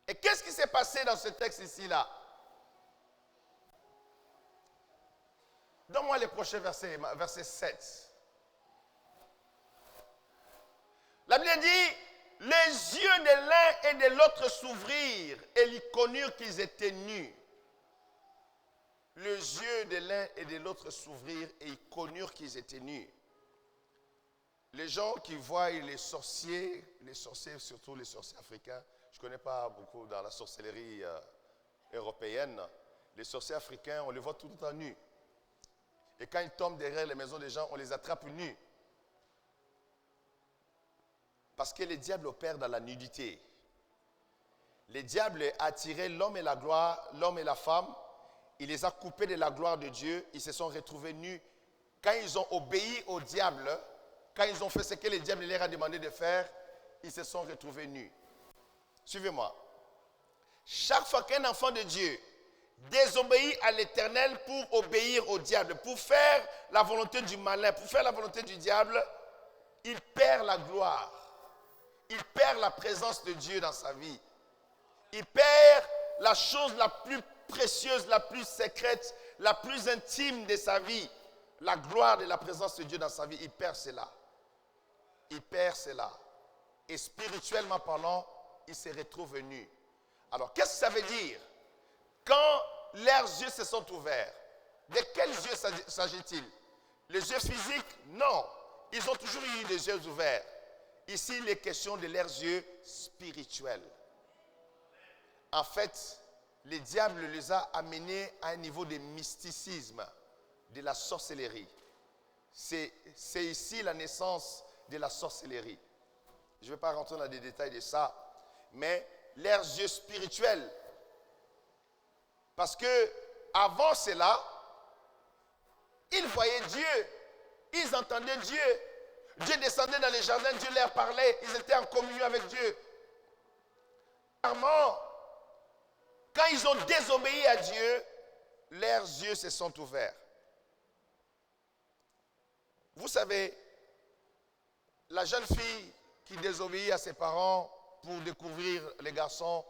Et qu'est-ce qui s'est passé dans ce texte ici-là? Donne-moi les prochains versets, verset 7. La Bible dit, les yeux de l'un et de l'autre s'ouvrirent et ils connurent qu'ils étaient nus. Les yeux de l'un et de l'autre s'ouvrirent et ils connurent qu'ils étaient nus. Les gens qui voient les sorciers, surtout les sorciers africains, je ne connais pas beaucoup dans la sorcellerie européenne, les sorciers africains, on les voit tout le temps nus. Et quand ils tombent derrière les maisons des gens, on les attrape nus. Parce que les diables opèrent dans la nudité. Les diables a attiré l'homme et la gloire, l'homme et la femme. Il les a coupés de la gloire de Dieu. Ils se sont retrouvés nus. Quand ils ont obéi au diable, quand ils ont fait ce que le diable leur a demandé de faire, ils se sont retrouvés nus. Suivez-moi. Chaque fois qu'un enfant de Dieu désobéit à l'Éternel pour obéir au diable, pour faire la volonté du malin, pour faire la volonté du diable, il perd la gloire. Il perd la présence de Dieu dans sa vie. Il perd la chose la plus précieuse, la plus secrète, la plus intime de sa vie. La gloire de la présence de Dieu dans sa vie, il perd cela. Il perd cela. Et spirituellement parlant, il se retrouve nu. Alors, qu'est-ce que ça veut dire? Quand leurs yeux se sont ouverts, de quels yeux s'agit-il? Les yeux physiques? Non. Ils ont toujours eu les yeux ouverts. Ici, il est question de leurs yeux spirituels. En fait, le diable les a amenés à un niveau de mysticisme, de la sorcellerie. C'est ici la naissance de la sorcellerie. Je ne vais pas rentrer dans les détails de ça, mais leurs yeux spirituels. Parce que avant cela, ils voyaient Dieu, ils entendaient Dieu. Dieu descendait dans les jardins, Dieu leur parlait, ils étaient en communion avec Dieu. Clairement, quand ils ont désobéi à Dieu, leurs yeux se sont ouverts. Vous savez, la jeune fille qui désobéit à ses parents pour découvrir les garçons,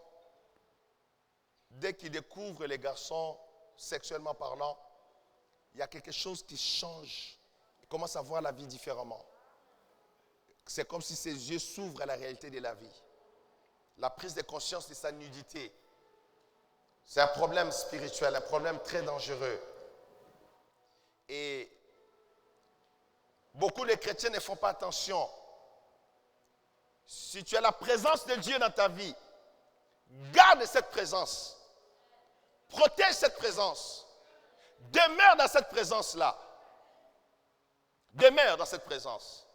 dès qu'il découvre les garçons, sexuellement parlant, il y a quelque chose qui change. Il commence à voir la vie différemment. C'est comme si ses yeux s'ouvrent à la réalité de la vie. La prise de conscience de sa nudité. C'est un problème spirituel, un problème très dangereux. Et beaucoup de chrétiens ne font pas attention. Si tu as la présence de Dieu dans ta vie, garde cette présence. Protège cette présence. Demeure dans cette présence-là. Demeure dans cette présence.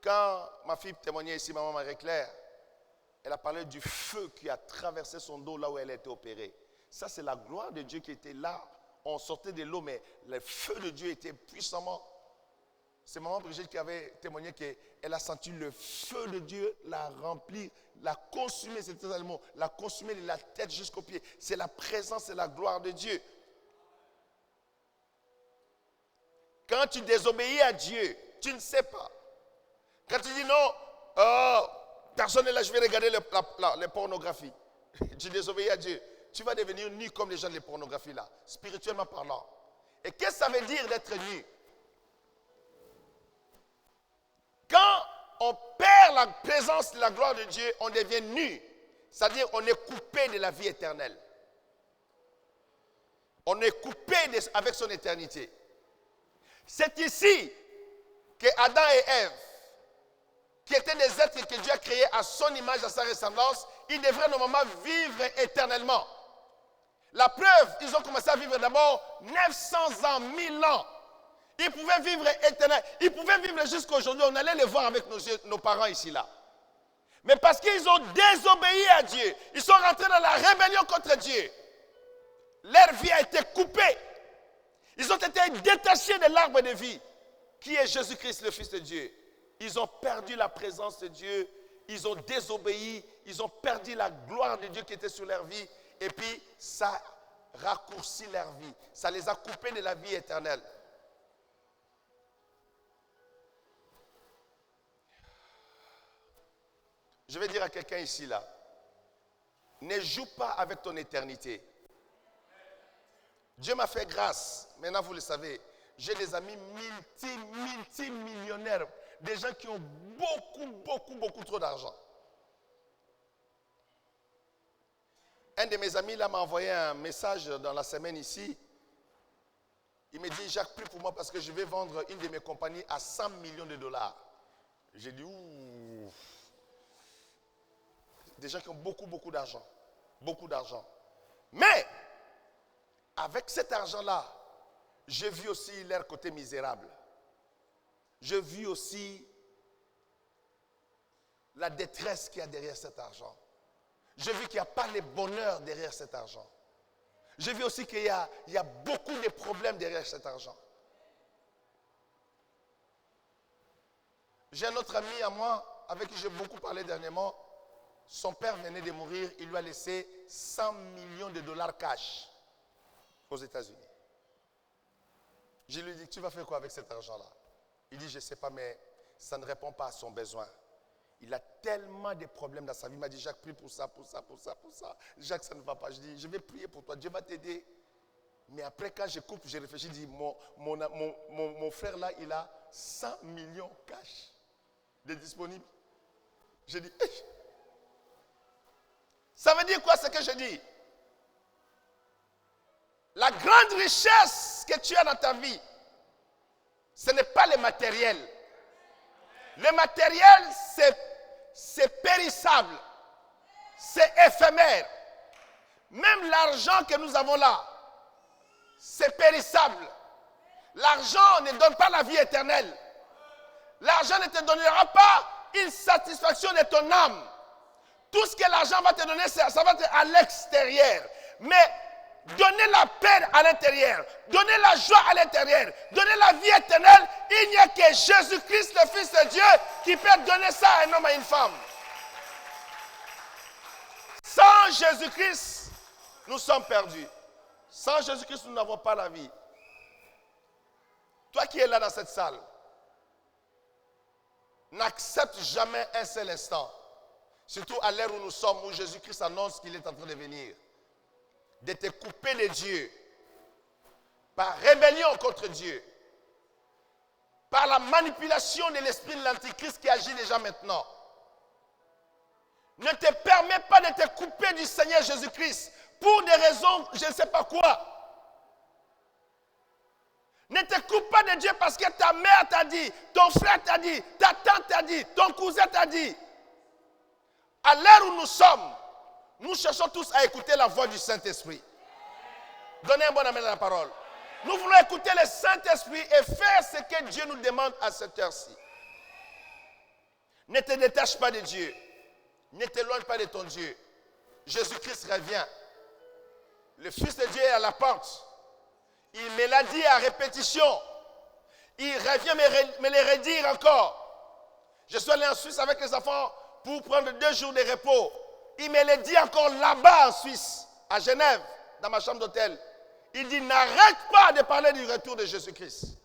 Quand ma fille témoignait ici, maman Marie-Claire, elle a parlé du feu qui a traversé son dos là où elle a été opérée. Ça, c'est la gloire de Dieu qui était là. On sortait de l'eau, mais le feu de Dieu était puissamment. C'est maman Brigitte qui avait témoigné qu'elle a senti le feu de Dieu la remplir, la consumer, c'était ça le mot, la consumer de la tête jusqu'aux pieds. C'est la présence et la gloire de Dieu. Quand tu désobéis à Dieu, tu ne sais pas. Quand tu dis non, personne n'est là, je vais regarder les pornographies. Tu désobéis à Dieu. Tu vas devenir nu comme les gens de les pornographies là, spirituellement parlant. Et qu'est-ce que ça veut dire d'être nu? Quand on perd la présence de la gloire de Dieu, on devient nu. C'est-à-dire on est coupé de la vie éternelle. On est coupé avec son éternité. C'est ici que Adam et Ève, qui étaient des êtres que Dieu a créés à son image, à sa ressemblance, ils devraient normalement vivre éternellement. La preuve, ils ont commencé à vivre d'abord 900 ans, 1000 ans. Ils pouvaient vivre éternellement. Ils pouvaient vivre jusqu'à aujourd'hui. On allait les voir avec nos parents ici, là. Mais parce qu'ils ont désobéi à Dieu, ils sont rentrés dans la rébellion contre Dieu. Leur vie a été coupée. Ils ont été détachés de l'arbre de vie, qui est Jésus-Christ, le Fils de Dieu. Ils ont perdu la présence de Dieu. Ils ont désobéi. Ils ont perdu la gloire de Dieu qui était sur leur vie. Et puis, ça raccourcit leur vie. Ça les a coupés de la vie éternelle. Je vais dire à quelqu'un ici, là, ne joue pas avec ton éternité. Dieu m'a fait grâce. Maintenant, vous le savez, j'ai des amis multimillionnaires, des gens qui ont beaucoup trop d'argent. Un de mes amis là m'a envoyé un message dans la semaine ici. Il me dit, Jacques, prie pour moi parce que je vais vendre une de mes compagnies à 100 millions de dollars. J'ai dit, ouh. Des gens qui ont beaucoup, beaucoup d'argent. Beaucoup d'argent. Mais, avec cet argent-là, j'ai vu aussi leur côté misérable. J'ai vu aussi la détresse qu'il y a derrière cet argent. J'ai vu qu'il n'y a pas le bonheur derrière cet argent. J'ai vu aussi qu'il y a beaucoup de problèmes derrière cet argent. J'ai un autre ami à moi, avec qui j'ai beaucoup parlé dernièrement. Son père venait de mourir, il lui a laissé 100 millions de dollars cash aux États-Unis. Je lui ai dit, tu vas faire quoi avec cet argent-là? Il dit, je ne sais pas, mais ça ne répond pas à son besoin. Il a tellement de problèmes dans sa vie. Il m'a dit, Jacques, prie pour ça, pour ça, pour ça, pour ça. Jacques, ça ne va pas. Je dis, je vais prier pour toi, Dieu va t'aider. Mais après, quand je coupe, je réfléchis, je dis, mon frère là, il a 100 millions cash de disponibles. Je dis, hey. Ça veut dire quoi ce que je dis? La grande richesse que tu as dans ta vie, ce n'est pas le matériel. Le matériel, c'est périssable. C'est éphémère. Même l'argent que nous avons là, c'est périssable. L'argent ne donne pas la vie éternelle. L'argent ne te donnera pas une satisfaction de ton âme. Tout ce que l'argent va te donner, ça va être à l'extérieur. Mais donner la paix à l'intérieur, donner la joie à l'intérieur, donner la vie éternelle, il n'y a que Jésus-Christ, le Fils de Dieu, qui peut donner ça à un homme et à une femme. Sans Jésus-Christ, nous sommes perdus. Sans Jésus-Christ, nous n'avons pas la vie. Toi qui es là dans cette salle, n'accepte jamais un seul instant, surtout à l'heure où nous sommes, où Jésus-Christ annonce qu'il est en train de venir, de te couper de Dieu, par rébellion contre Dieu, par la manipulation de l'esprit de l'Antichrist qui agit déjà maintenant. Ne te permets pas de te couper du Seigneur Jésus-Christ pour des raisons, je ne sais pas quoi. Ne te coupe pas de Dieu parce que ta mère t'a dit, ton frère t'a dit, ta tante t'a dit, ton cousin t'a dit. À l'heure où nous sommes, nous cherchons tous à écouter la voix du Saint-Esprit. Donnez un bon amen à la parole. Nous voulons écouter le Saint-Esprit et faire ce que Dieu nous demande à cette heure-ci. Ne te détache pas de Dieu. Ne t'éloigne pas de ton Dieu. Jésus-Christ revient. Le Fils de Dieu est à la porte. Il me l'a dit à répétition. Il revient me le redire encore. Je suis allé en Suisse avec les enfants pour prendre 2 jours de repos. Il me le dit encore là-bas en Suisse, à Genève, dans ma chambre d'hôtel. Il dit, n'arrête pas de parler du retour de Jésus-Christ.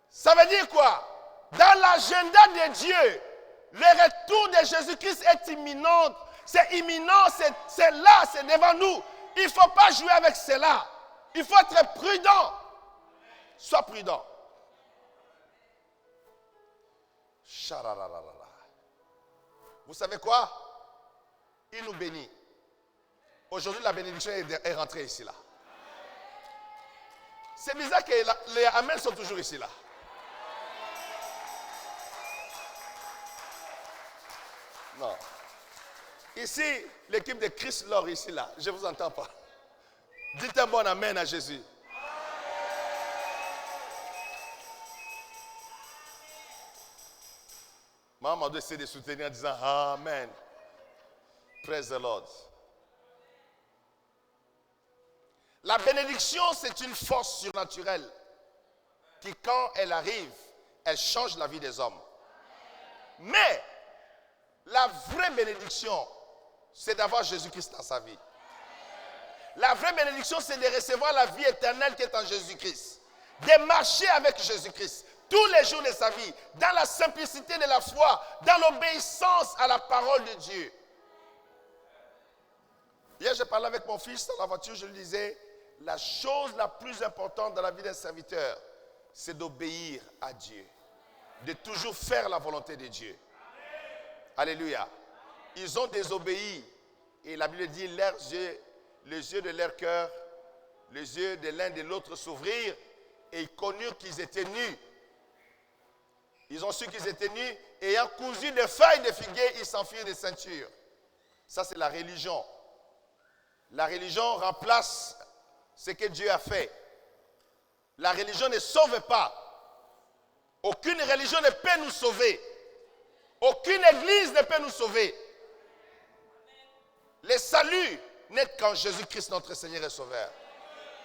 Ça veut dire quoi? Dans l'agenda de Dieu, le retour de Jésus-Christ est imminent. C'est imminent, c'est là, c'est devant nous. Il ne faut pas jouer avec cela. Il faut être prudent. Sois prudent. Vous savez quoi? Il nous bénit. Aujourd'hui, la bénédiction est rentrée ici, là. C'est bizarre que les amens sont toujours ici, là. Non. Ici, l'équipe de Christ Lord, ici, là. Je ne vous entends pas. Dites un bon amen à Jésus. Maman doit essayer de soutenir en disant Amen. Praise the Lord. La bénédiction, c'est une force surnaturelle qui, quand elle arrive, elle change la vie des hommes. Mais la vraie bénédiction, c'est d'avoir Jésus-Christ dans sa vie. La vraie bénédiction, c'est de recevoir la vie éternelle qui est en Jésus-Christ. De marcher avec Jésus-Christ tous les jours de sa vie, dans la simplicité de la foi, dans l'obéissance à la parole de Dieu. Hier, j'ai parlé avec mon fils dans la voiture, je lui disais, la chose la plus importante dans la vie d'un serviteur, c'est d'obéir à Dieu. De toujours faire la volonté de Dieu. Alléluia. Ils ont désobéi. Et la Bible dit, les yeux de leur cœur Les yeux de l'un et de l'autre s'ouvrirent et ils connurent qu'ils étaient nus. Ils ont su qu'ils étaient nus et ayant cousu des feuilles de figuier, ils s'enfirent des ceintures. Ça, c'est la religion. La religion remplace ce que Dieu a fait. La religion ne sauve pas. Aucune religion ne peut nous sauver. Aucune église ne peut nous sauver. Le salut n'est qu'en Jésus-Christ, notre Seigneur et Sauveur.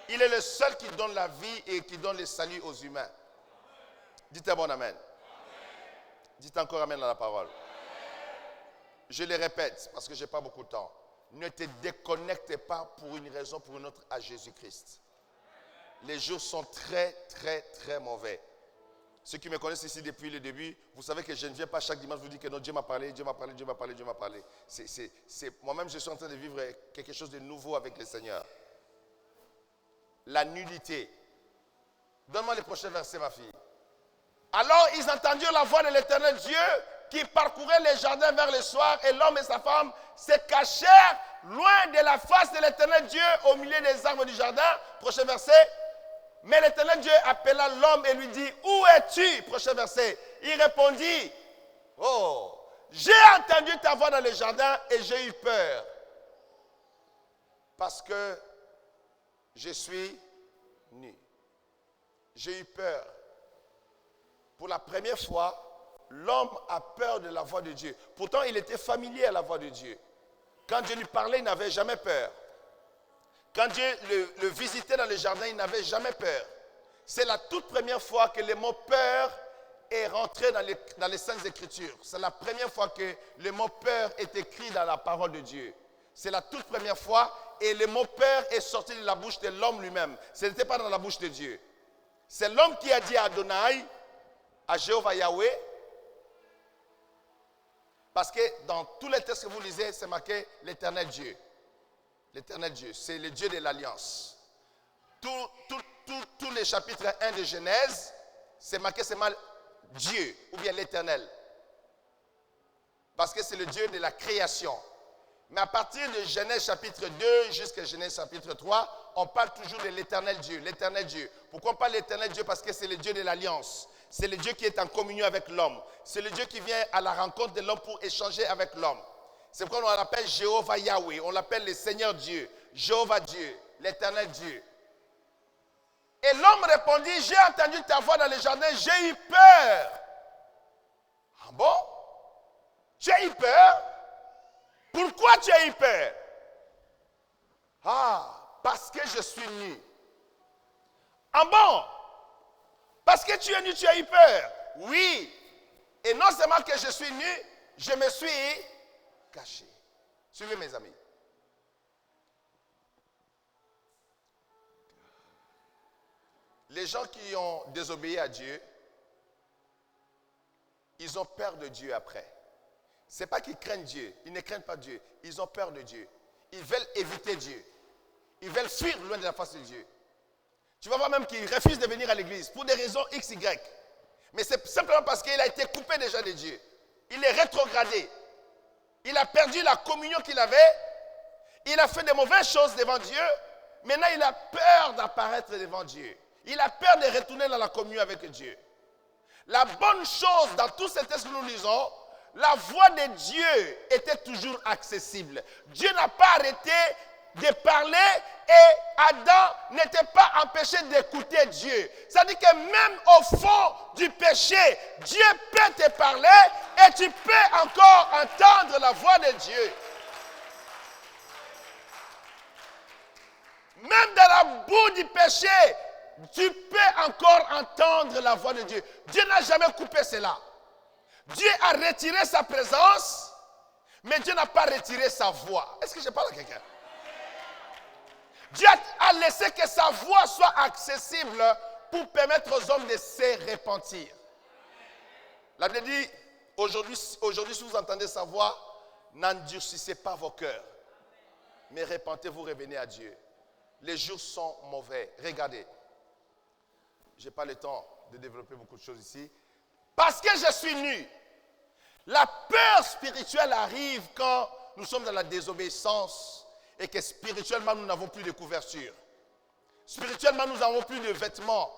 Il est le seul qui donne la vie et qui donne le salut aux humains. Dites un bon amen. Dites encore amen à la parole. Je le répète parce que je n'ai pas beaucoup de temps. Ne te déconnecte pas pour une raison ou pour une autre à Jésus-Christ. Les jours sont très, très, très mauvais. Ceux qui me connaissent ici depuis le début, vous savez que je ne viens pas chaque dimanche vous dire que non, Dieu m'a parlé, Dieu m'a parlé, Dieu m'a parlé, Dieu m'a parlé. Moi-même, je suis en train de vivre quelque chose de nouveau avec le Seigneur. La nudité. Donne-moi les prochains versets, ma fille. Alors, ils entendirent la voix de l'Éternel Dieu qui parcourait les jardins vers le soir, et l'homme et sa femme se cachèrent loin de la face de l'Éternel Dieu au milieu des arbres du jardin. Prochain verset. Mais l'Éternel Dieu appela l'homme et lui dit, où es-tu? Prochain verset. Il répondit, oh, j'ai entendu ta voix dans le jardin et j'ai eu peur. Parce que je suis nu. J'ai eu peur. Pour la première fois, l'homme a peur de la voix de Dieu. Pourtant, il était familier à la voix de Dieu. Quand Dieu lui parlait, il n'avait jamais peur. Quand Dieu le visitait dans le jardin, il n'avait jamais peur. C'est la toute première fois que le mot peur est rentré dans les Saintes Écritures. C'est la première fois que le mot peur est écrit dans la parole de Dieu. C'est la toute première fois et le mot peur est sorti de la bouche de l'homme lui-même. Ce n'était pas dans la bouche de Dieu. C'est l'homme qui a dit à Adonai, à Jéhovah Yahweh, parce que dans tous les textes que vous lisez, c'est marqué l'Éternel Dieu. L'Éternel Dieu, c'est le Dieu de l'Alliance. Tous les chapitres 1 de Genèse, c'est marqué seulement Dieu, ou bien l'Éternel. Parce que c'est le Dieu de la création. Mais à partir de Genèse chapitre 2 jusqu'à Genèse chapitre 3, on parle toujours de l'Éternel Dieu, l'Éternel Dieu. Pourquoi on parle de l'Éternel Dieu? Parce que c'est le Dieu de l'Alliance. C'est le Dieu qui est en communion avec l'homme. C'est le Dieu qui vient à la rencontre de l'homme pour échanger avec l'homme. C'est pourquoi on l'appelle Jéhovah Yahweh. On l'appelle le Seigneur Dieu, Jéhovah Dieu, l'Éternel Dieu. Et l'homme répondit, j'ai entendu ta voix dans le jardin, j'ai eu peur. Ah bon? Tu as eu peur? Pourquoi tu as eu peur? Ah, parce que je suis nu. Ah bon? Parce que tu es nu, tu as eu peur? Oui. Et non seulement que je suis nu, je me suis caché. Suivez mes amis. Les gens qui ont désobéi à Dieu, ils ont peur de Dieu après. Ce n'est pas qu'ils craignent Dieu, ils ne craignent pas Dieu. Ils ont peur de Dieu. Ils veulent éviter Dieu. Ils veulent fuir loin de la face de Dieu. Tu vas voir même qu'ils refusent de venir à l'église pour des raisons X, Y. Mais c'est simplement parce qu'il a été coupé déjà de Dieu. Il est rétrogradé. Il a perdu la communion qu'il avait. Il a fait de mauvaises choses devant Dieu. Maintenant, il a peur d'apparaître devant Dieu. Il a peur de retourner dans la communion avec Dieu. La bonne chose dans tous ces textes que nous lisons, la voix de Dieu était toujours accessible. Dieu n'a pas arrêté de parler et Adam n'était pas empêché d'écouter Dieu. C'est-à-dire que même au fond du péché, Dieu peut te parler et tu peux encore entendre la voix de Dieu. Même dans la boue du péché, tu peux encore entendre la voix de Dieu. Dieu n'a jamais coupé cela. Dieu a retiré sa présence, mais Dieu n'a pas retiré sa voix. Est-ce que je parle à quelqu'un? Dieu a laissé que sa voix soit accessible pour permettre aux hommes de se repentir. La Bible dit, aujourd'hui, si vous entendez sa voix, n'endurcissez pas vos cœurs, mais repentez-vous, revenez à Dieu. Les jours sont mauvais. Regardez, je n'ai pas le temps de développer beaucoup de choses ici. Parce que je suis nu. La peur spirituelle arrive quand nous sommes dans la désobéissance et que spirituellement nous n'avons plus de couverture. Spirituellement, nous n'avons plus de vêtements.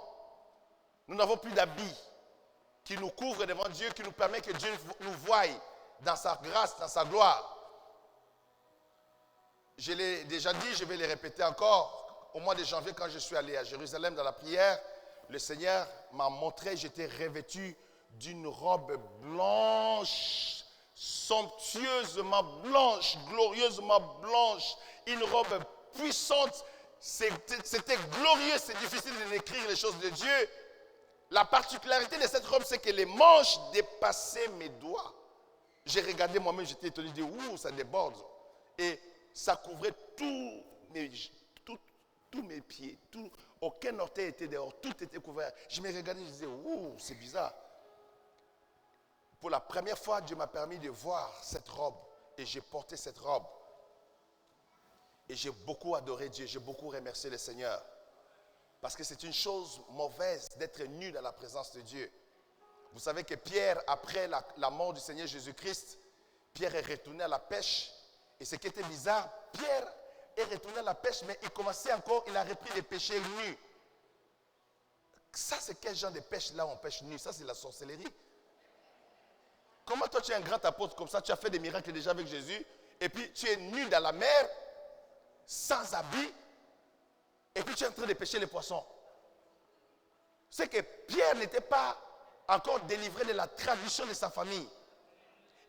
Nous n'avons plus d'habits qui nous couvrent devant Dieu, qui nous permet que Dieu nous voie dans sa grâce, dans sa gloire. Je l'ai déjà dit, je vais le répéter encore. Au mois de janvier, quand je suis allé à Jérusalem dans la prière, le Seigneur m'a montré, j'étais revêtu d'une robe blanche, somptueusement blanche, glorieusement blanche, une robe puissante. C'était glorieux, c'est difficile de décrire les choses de Dieu. La particularité de cette robe, c'est que les manches dépassaient mes doigts. J'ai regardé moi-même, j'étais étonné, je dis, ouh, ça déborde. Et ça couvrait tous mes pieds, aucun orteil était dehors, tout était couvert. Je me regardais, je disais, ouh, c'est bizarre. Pour la première fois, Dieu m'a permis de voir cette robe et j'ai porté cette robe. Et j'ai beaucoup adoré Dieu, j'ai beaucoup remercié le Seigneur. Parce que c'est une chose mauvaise d'être nu dans la présence de Dieu. Vous savez que Pierre, après la mort du Seigneur Jésus-Christ, Pierre est retourné à la pêche. Et ce qui était bizarre, Pierre est retourné à la pêche, mais il commençait encore, il a repris les péchés nus. Ça, c'est quel genre de pêche là on pêche nu? Ça, c'est la sorcellerie. Comment toi, tu es un grand apôtre comme ça, tu as fait des miracles déjà avec Jésus, et puis tu es nu dans la mer, sans habit, et puis tu es en train de pêcher les poissons. C'est que Pierre n'était pas encore délivré de la tradition de sa famille.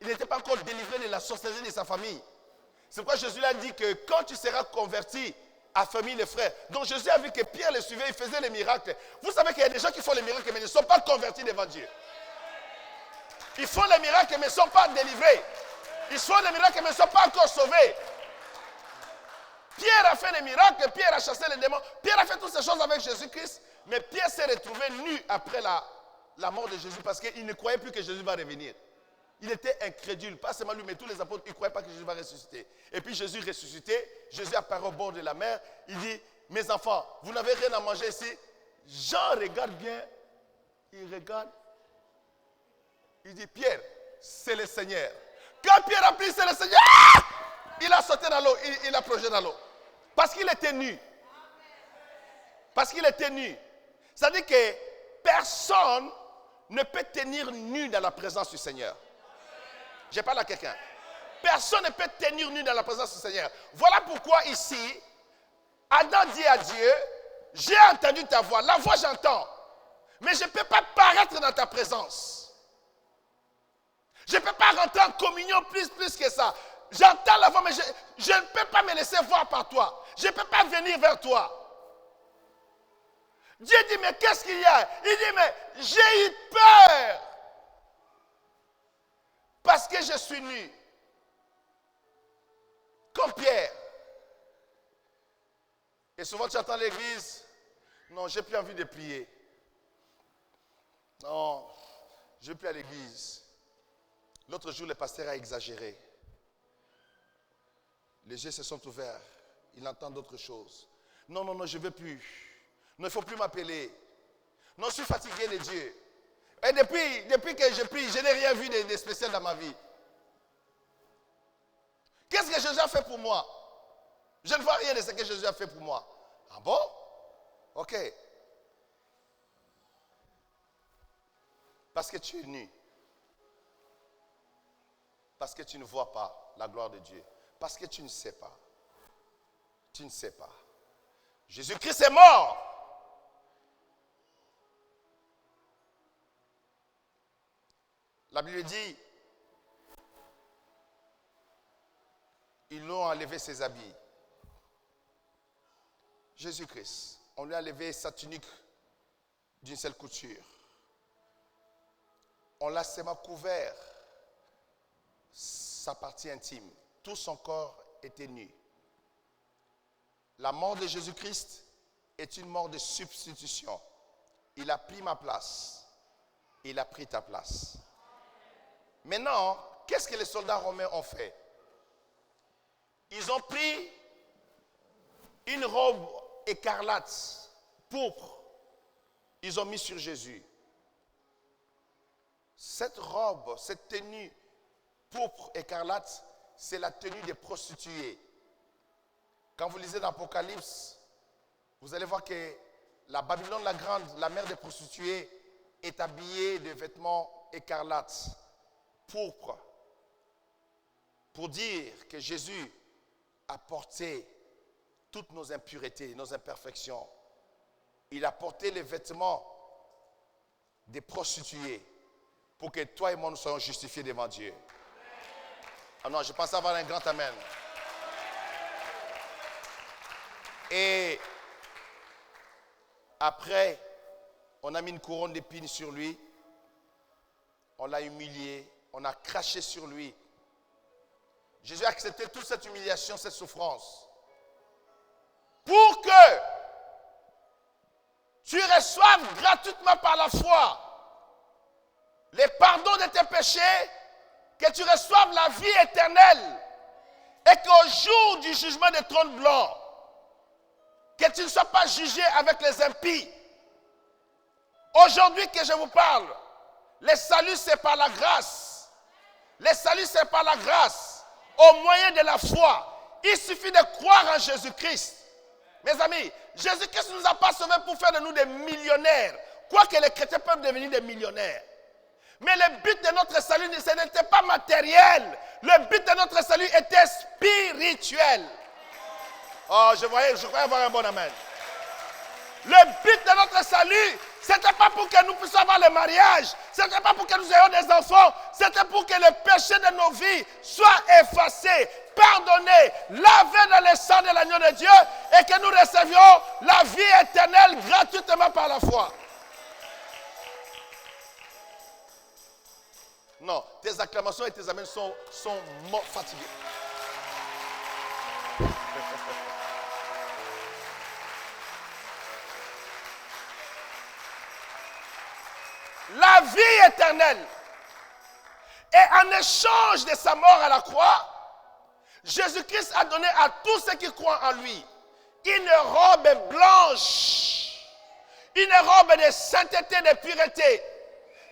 Il n'était pas encore délivré de la sorcellerie de sa famille. C'est pourquoi Jésus lui a dit que quand tu seras converti, affermis les frères. Donc Jésus a vu que Pierre les suivait, il faisait les miracles. Vous savez qu'il y a des gens qui font les miracles mais ne sont pas convertis devant Dieu. Ils font les miracles mais ne sont pas délivrés. Ils font les miracles mais ne sont pas encore sauvés. Pierre a fait les miracles, Pierre a chassé les démons, Pierre a fait toutes ces choses avec Jésus-Christ, mais Pierre s'est retrouvé nu après la mort de Jésus parce qu'il ne croyait plus que Jésus va revenir. Il était incrédule, pas seulement lui, mais tous les apôtres, ils ne croyaient pas que Jésus va ressusciter. Et puis Jésus ressuscité, Jésus apparaît au bord de la mer, il dit, mes enfants, vous n'avez rien à manger ici. Jean regarde bien, il regarde, il dit, Pierre, c'est le Seigneur. Quand Pierre a pris, c'est le Seigneur, il a sauté dans l'eau, il a plongé dans l'eau. Parce qu'il était nu. Parce qu'il était nu. C'est-à-dire que personne ne peut tenir nu dans la présence du Seigneur. Je parle à quelqu'un. Personne ne peut tenir nu dans la présence du Seigneur. Voilà pourquoi ici, Adam dit à Dieu, j'ai entendu ta voix, la voix j'entends, mais je ne peux pas paraître dans ta présence. Je ne peux pas rentrer en communion plus que ça. J'entends la voix, mais je ne peux pas me laisser voir par toi. Je ne peux pas venir vers toi. Dieu dit, mais qu'est-ce qu'il y a? Il dit, mais j'ai eu peur. Parce que je suis nu. Comme Pierre. Et souvent tu entends l'église, non, j'ai plus envie de prier. Non, je ne vais plus à l'église. L'autre jour, le pasteur a exagéré. Les yeux se sont ouverts. Il entend d'autres choses. Non, je ne veux plus. Non, il ne faut plus m'appeler. Non, je suis fatigué de Dieu. Et depuis que je prie, je n'ai rien vu de spécial dans ma vie. Qu'est-ce que Jésus a fait pour moi? Je ne vois rien de ce que Jésus a fait pour moi. Ah bon? Ok. Parce que tu es nu. Parce que tu ne vois pas la gloire de Dieu. Parce que tu ne sais pas. Tu ne sais pas. Jésus-Christ est mort. La Bible dit, ils l'ont enlevé ses habits. Jésus-Christ, on lui a enlevé sa tunique d'une seule couture. On l'a seulement couvert sa partie intime. Tout son corps était nu. La mort de Jésus-Christ est une mort de substitution. Il a pris ma place. Il a pris ta place. Maintenant, qu'est-ce que les soldats romains ont fait? Ils ont pris une robe écarlate, pourpre. Ils ont mis sur Jésus. Cette robe, cette tenue pourpre écarlate, c'est la tenue des prostituées. Quand vous lisez l'Apocalypse, Vous allez voir que la Babylone la grande, la mère des prostituées, est habillée de vêtements écarlates, pourpres, pour dire que Jésus a porté toutes nos impuretés, nos imperfections. Il a porté les vêtements des prostituées pour que toi et moi nous soyons justifiés devant Dieu. Ah non, je pense avoir un grand amen. Et après, on a mis une couronne d'épines sur lui. On l'a humilié. On a craché sur lui. Jésus a accepté toute cette humiliation, cette souffrance. Pour que tu reçoives gratuitement par la foi les pardons de tes péchés, que tu reçoives la vie éternelle et qu'au jour du jugement des trônes blancs, que tu ne sois pas jugé avec les impies. Aujourd'hui que je vous parle, le salut c'est par la grâce. Le salut c'est par la grâce, au moyen de la foi. Il suffit de croire en Jésus-Christ. Mes amis, Jésus-Christ ne nous a pas sauvés pour faire de nous des millionnaires. Quoique les chrétiens peuvent devenir des millionnaires. Mais le but de notre salut, ce n'était pas matériel. Le but de notre salut était spirituel. Oh, je croyais avoir un bon amen. Le but de notre salut, ce n'était pas pour que nous puissions avoir le mariage. Ce n'était pas pour que nous ayons des enfants. C'était pour que le péché de nos vies soit effacé, pardonné, lavé dans le sang de l'agneau de Dieu et que nous recevions la vie éternelle gratuitement par la foi. Non, tes acclamations et tes amens sont fatigués. La vie éternelle. Et en échange de sa mort à la croix, Jésus-Christ a donné à tous ceux qui croient en lui une robe blanche, une robe de sainteté, de pureté.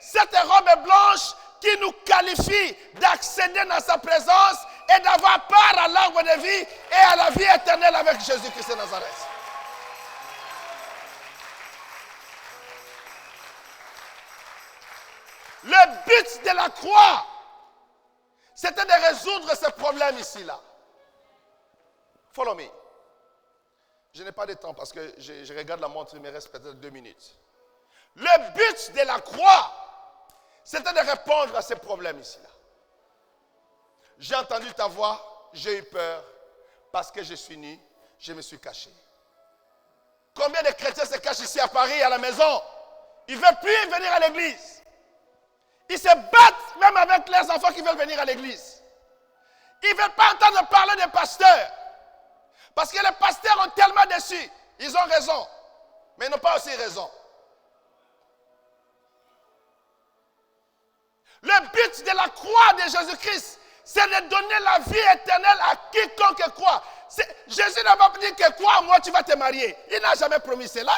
Cette robe blanche qui nous qualifie d'accéder dans sa présence et d'avoir part à l'arbre de vie et à la vie éternelle avec Jésus-Christ de Nazareth. Le but de la croix, c'était de résoudre ce problème ici-là. Follow me. Je n'ai pas de temps parce que je regarde la montre, il me reste peut-être 2 minutes. Le but de la croix, c'était de répondre à ces problèmes ici-là. J'ai entendu ta voix, j'ai eu peur, parce que je suis nu, je me suis caché. Combien de chrétiens se cachent ici à Paris, à la maison? Ils ne veulent plus venir à l'église. Ils se battent même avec les enfants qui veulent venir à l'église. Ils ne veulent pas entendre parler des pasteurs. Parce que les pasteurs ont tellement déçu. Ils ont raison, mais ils n'ont pas aussi raison. Le but de la croix de Jésus-Christ, c'est de donner la vie éternelle à quiconque croit. Jésus n'a pas dit que crois en moi, tu vas te marier. Il n'a jamais promis cela.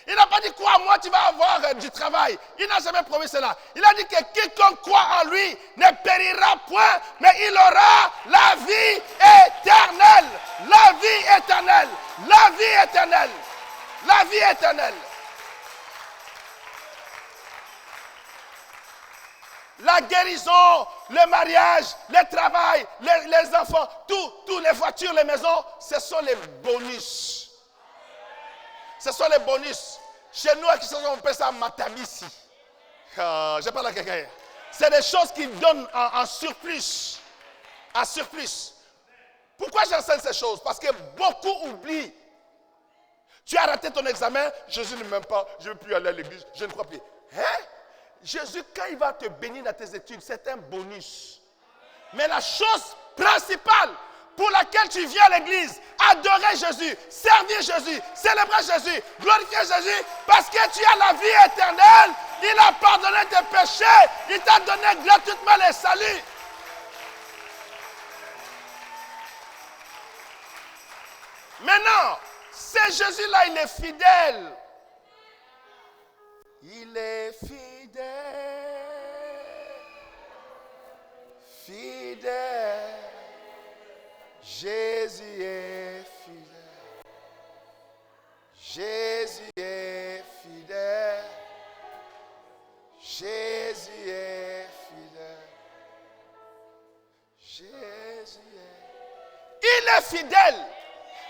Il n'a pas dit crois en moi, tu vas avoir du travail. Il n'a jamais promis cela. Il a dit que quiconque croit en lui ne périra point, mais il aura la vie éternelle. La vie éternelle. La vie éternelle. La vie éternelle. La guérison, le mariage, le travail, les enfants, tout, les voitures, les maisons, ce sont les bonus. Ce sont les bonus. Chez nous, on appelle ça matabisi. Je parle à quelqu'un. C'est des choses qui donnent en surplus. En surplus. Pourquoi j'enseigne ces choses? Parce que beaucoup oublient. Tu as raté ton examen, Jésus ne m'aime pas, je ne veux plus aller à l'église, je ne crois plus. Hein? Jésus, quand il va te bénir dans tes études, c'est un bonus. Mais la chose principale pour laquelle tu viens à l'église, adorer Jésus, servir Jésus, célébrer Jésus, glorifier Jésus, parce que tu as la vie éternelle, il a pardonné tes péchés, il t'a donné gratuitement le salut. Maintenant, ce Jésus-là, il est fidèle. Il est fidèle. Fidèle. Jésus est fidèle. fidèle.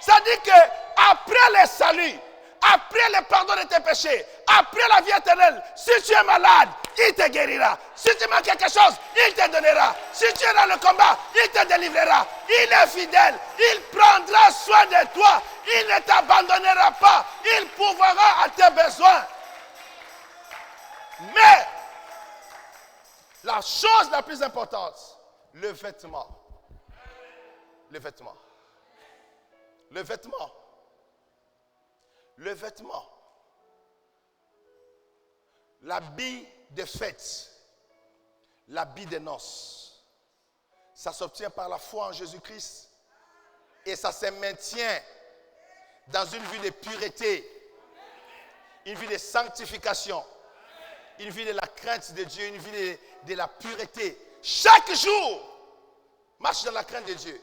Ça dit que après le salut, après le pardon de tes péchés, après la vie éternelle, si tu es malade, il te guérira. Si tu manques quelque chose, il te donnera. Si tu es dans le combat, il te délivrera. Il est fidèle. Il prendra soin de toi. Il ne t'abandonnera pas. Il pourvoira à tes besoins. Mais, la chose la plus importante, le vêtement. Le vêtement. Le vêtement. Le vêtement. L'habit de fête. L'habit de noces. Ça s'obtient par la foi en Jésus-Christ. Et ça se maintient dans une vie de pureté. Une vie de sanctification. Une vie de la crainte de Dieu. Une vie de la pureté. Chaque jour, marche dans la crainte de Dieu.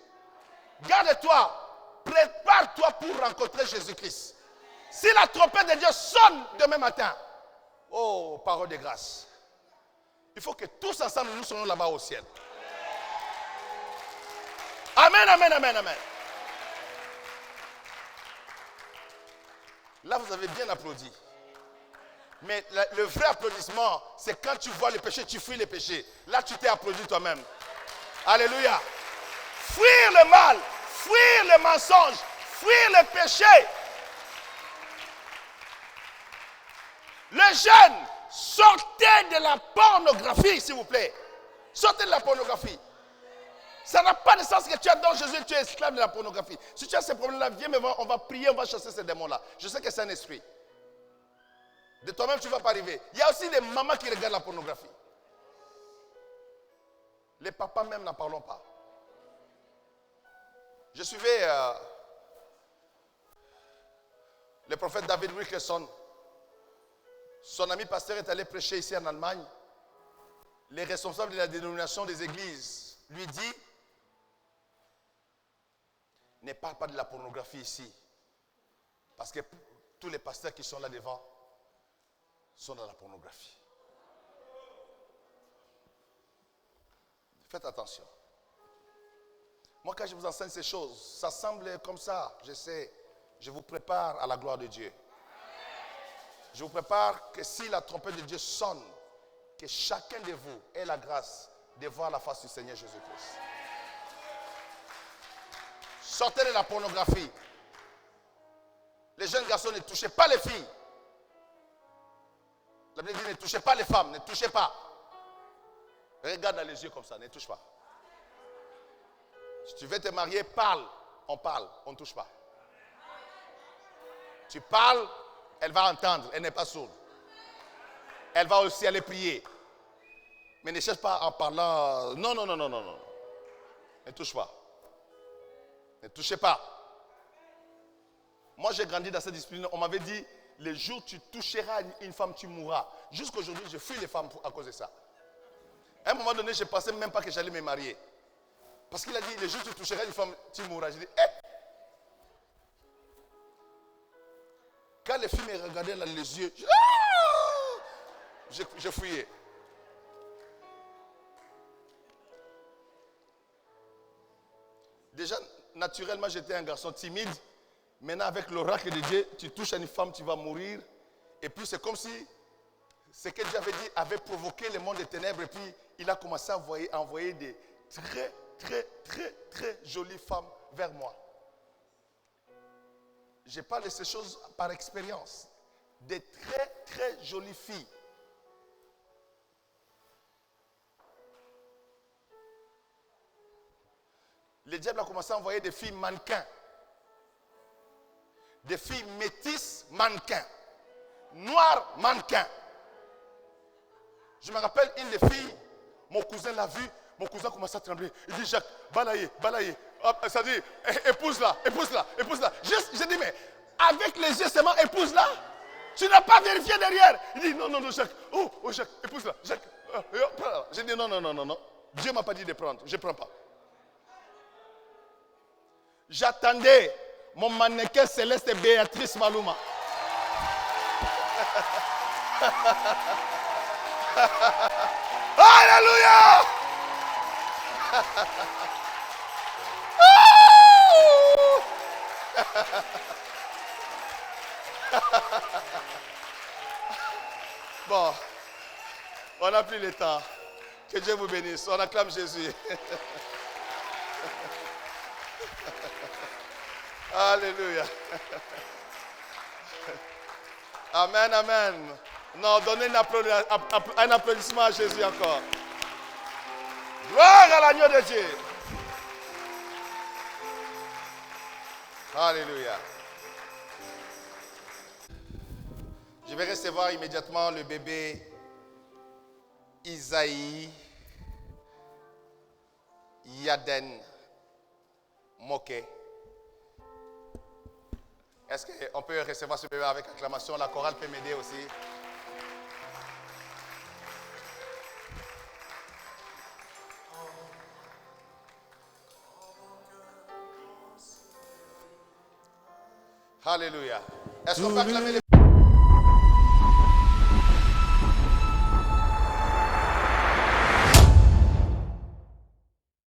Garde-toi. Prépare-toi pour rencontrer Jésus-Christ. Si la trompette de Dieu sonne demain matin, oh, parole de grâce. Il faut que tous ensemble nous soyons là-bas au ciel. Amen, amen, amen, amen. Là, vous avez bien applaudi. Mais le vrai applaudissement, c'est quand tu vois le péché, tu fuis le péché. Là, tu t'es applaudi toi-même. Alléluia. Fuir le mal, fuir le mensonge, fuir le péché. Les jeunes, sortez de la pornographie, s'il vous plaît. Sortez de la pornographie. Ça n'a pas de sens que tu adores Jésus et tu es esclave de la pornographie. Si tu as ces problèmes-là, viens me voir, on va prier, on va chasser ces démons-là. Je sais que c'est un esprit. De toi-même, tu ne vas pas arriver. Il y a aussi des mamans qui regardent la pornographie. Les papas même, n'en parlons pas. Je suivais le prophète David Wilkerson. Son ami pasteur est allé prêcher ici en Allemagne. Les responsables de la dénomination des églises lui disent, ne parle pas de la pornographie ici. Parce que tous les pasteurs qui sont là devant sont dans la pornographie. Faites attention. Moi, quand je vous enseigne ces choses, ça semble comme ça, je sais, je vous prépare à la gloire de Dieu. Je vous prépare que si la trompette de Dieu sonne, que chacun de vous ait la grâce de voir la face du Seigneur Jésus-Christ. Sortez de la pornographie. Les jeunes garçons, ne touchez pas les filles. La Bible dit, ne touchez pas les femmes, ne touchez pas. Regarde dans les yeux comme ça, ne touche pas. Si tu veux te marier, parle, on ne touche pas. Tu parles, elle va entendre, elle n'est pas sourde. Elle va aussi aller prier. Mais ne cherche pas en parlant, non. Ne touche pas. Ne touchez pas. Moi, j'ai grandi dans cette discipline. On m'avait dit, le jour où tu toucheras une femme, tu mourras. Jusqu'aujourd'hui, je fuis les femmes à cause de ça. À un moment donné, je ne pensais même pas que j'allais me marier. Parce qu'il a dit, le jour où tu toucheras une femme, tu mourras. J'ai dit, Quand les filles me regardaient dans les yeux, je fouillais. Déjà, naturellement, j'étais un garçon timide. Maintenant, avec l'oracle de Dieu, tu touches à une femme, tu vas mourir. Et puis, c'est comme si ce que Dieu avait dit avait provoqué le monde des ténèbres. Et puis, il a commencé à envoyer des très jolies femmes vers moi. Je parle de ces choses par expérience. Des très jolies filles. Le diable a commencé à envoyer des filles mannequins. Des filles métisses mannequins. Noires mannequins. Je me rappelle une des filles, mon cousin l'a vue, mon cousin commence à trembler. Il dit, Jacques, balayez. Ça dit, épouse-la. J'ai dit, mais avec les yeux seulement, épouse-la. Tu n'as pas vérifié derrière. Il dit, non, Jacques. Oh, Jacques, épouse-la. Jacques, j'ai dit, non. Dieu ne m'a pas dit de prendre, je ne prends pas. J'attendais mon mannequin céleste Béatrice Maluma. Alléluia! Bon, on n'a plus le temps. Que Dieu vous bénisse. On acclame Jésus. Alléluia. Amen, amen. Non, donnez un applaudissement à Jésus encore. Gloire à l'agneau de Dieu. Alléluia. Je vais recevoir immédiatement le bébé Isaïe Yaden Moké. Est-ce qu'on peut recevoir ce bébé avec acclamation? La chorale peut m'aider aussi. Alléluia. Est-ce qu'on peut acclamer les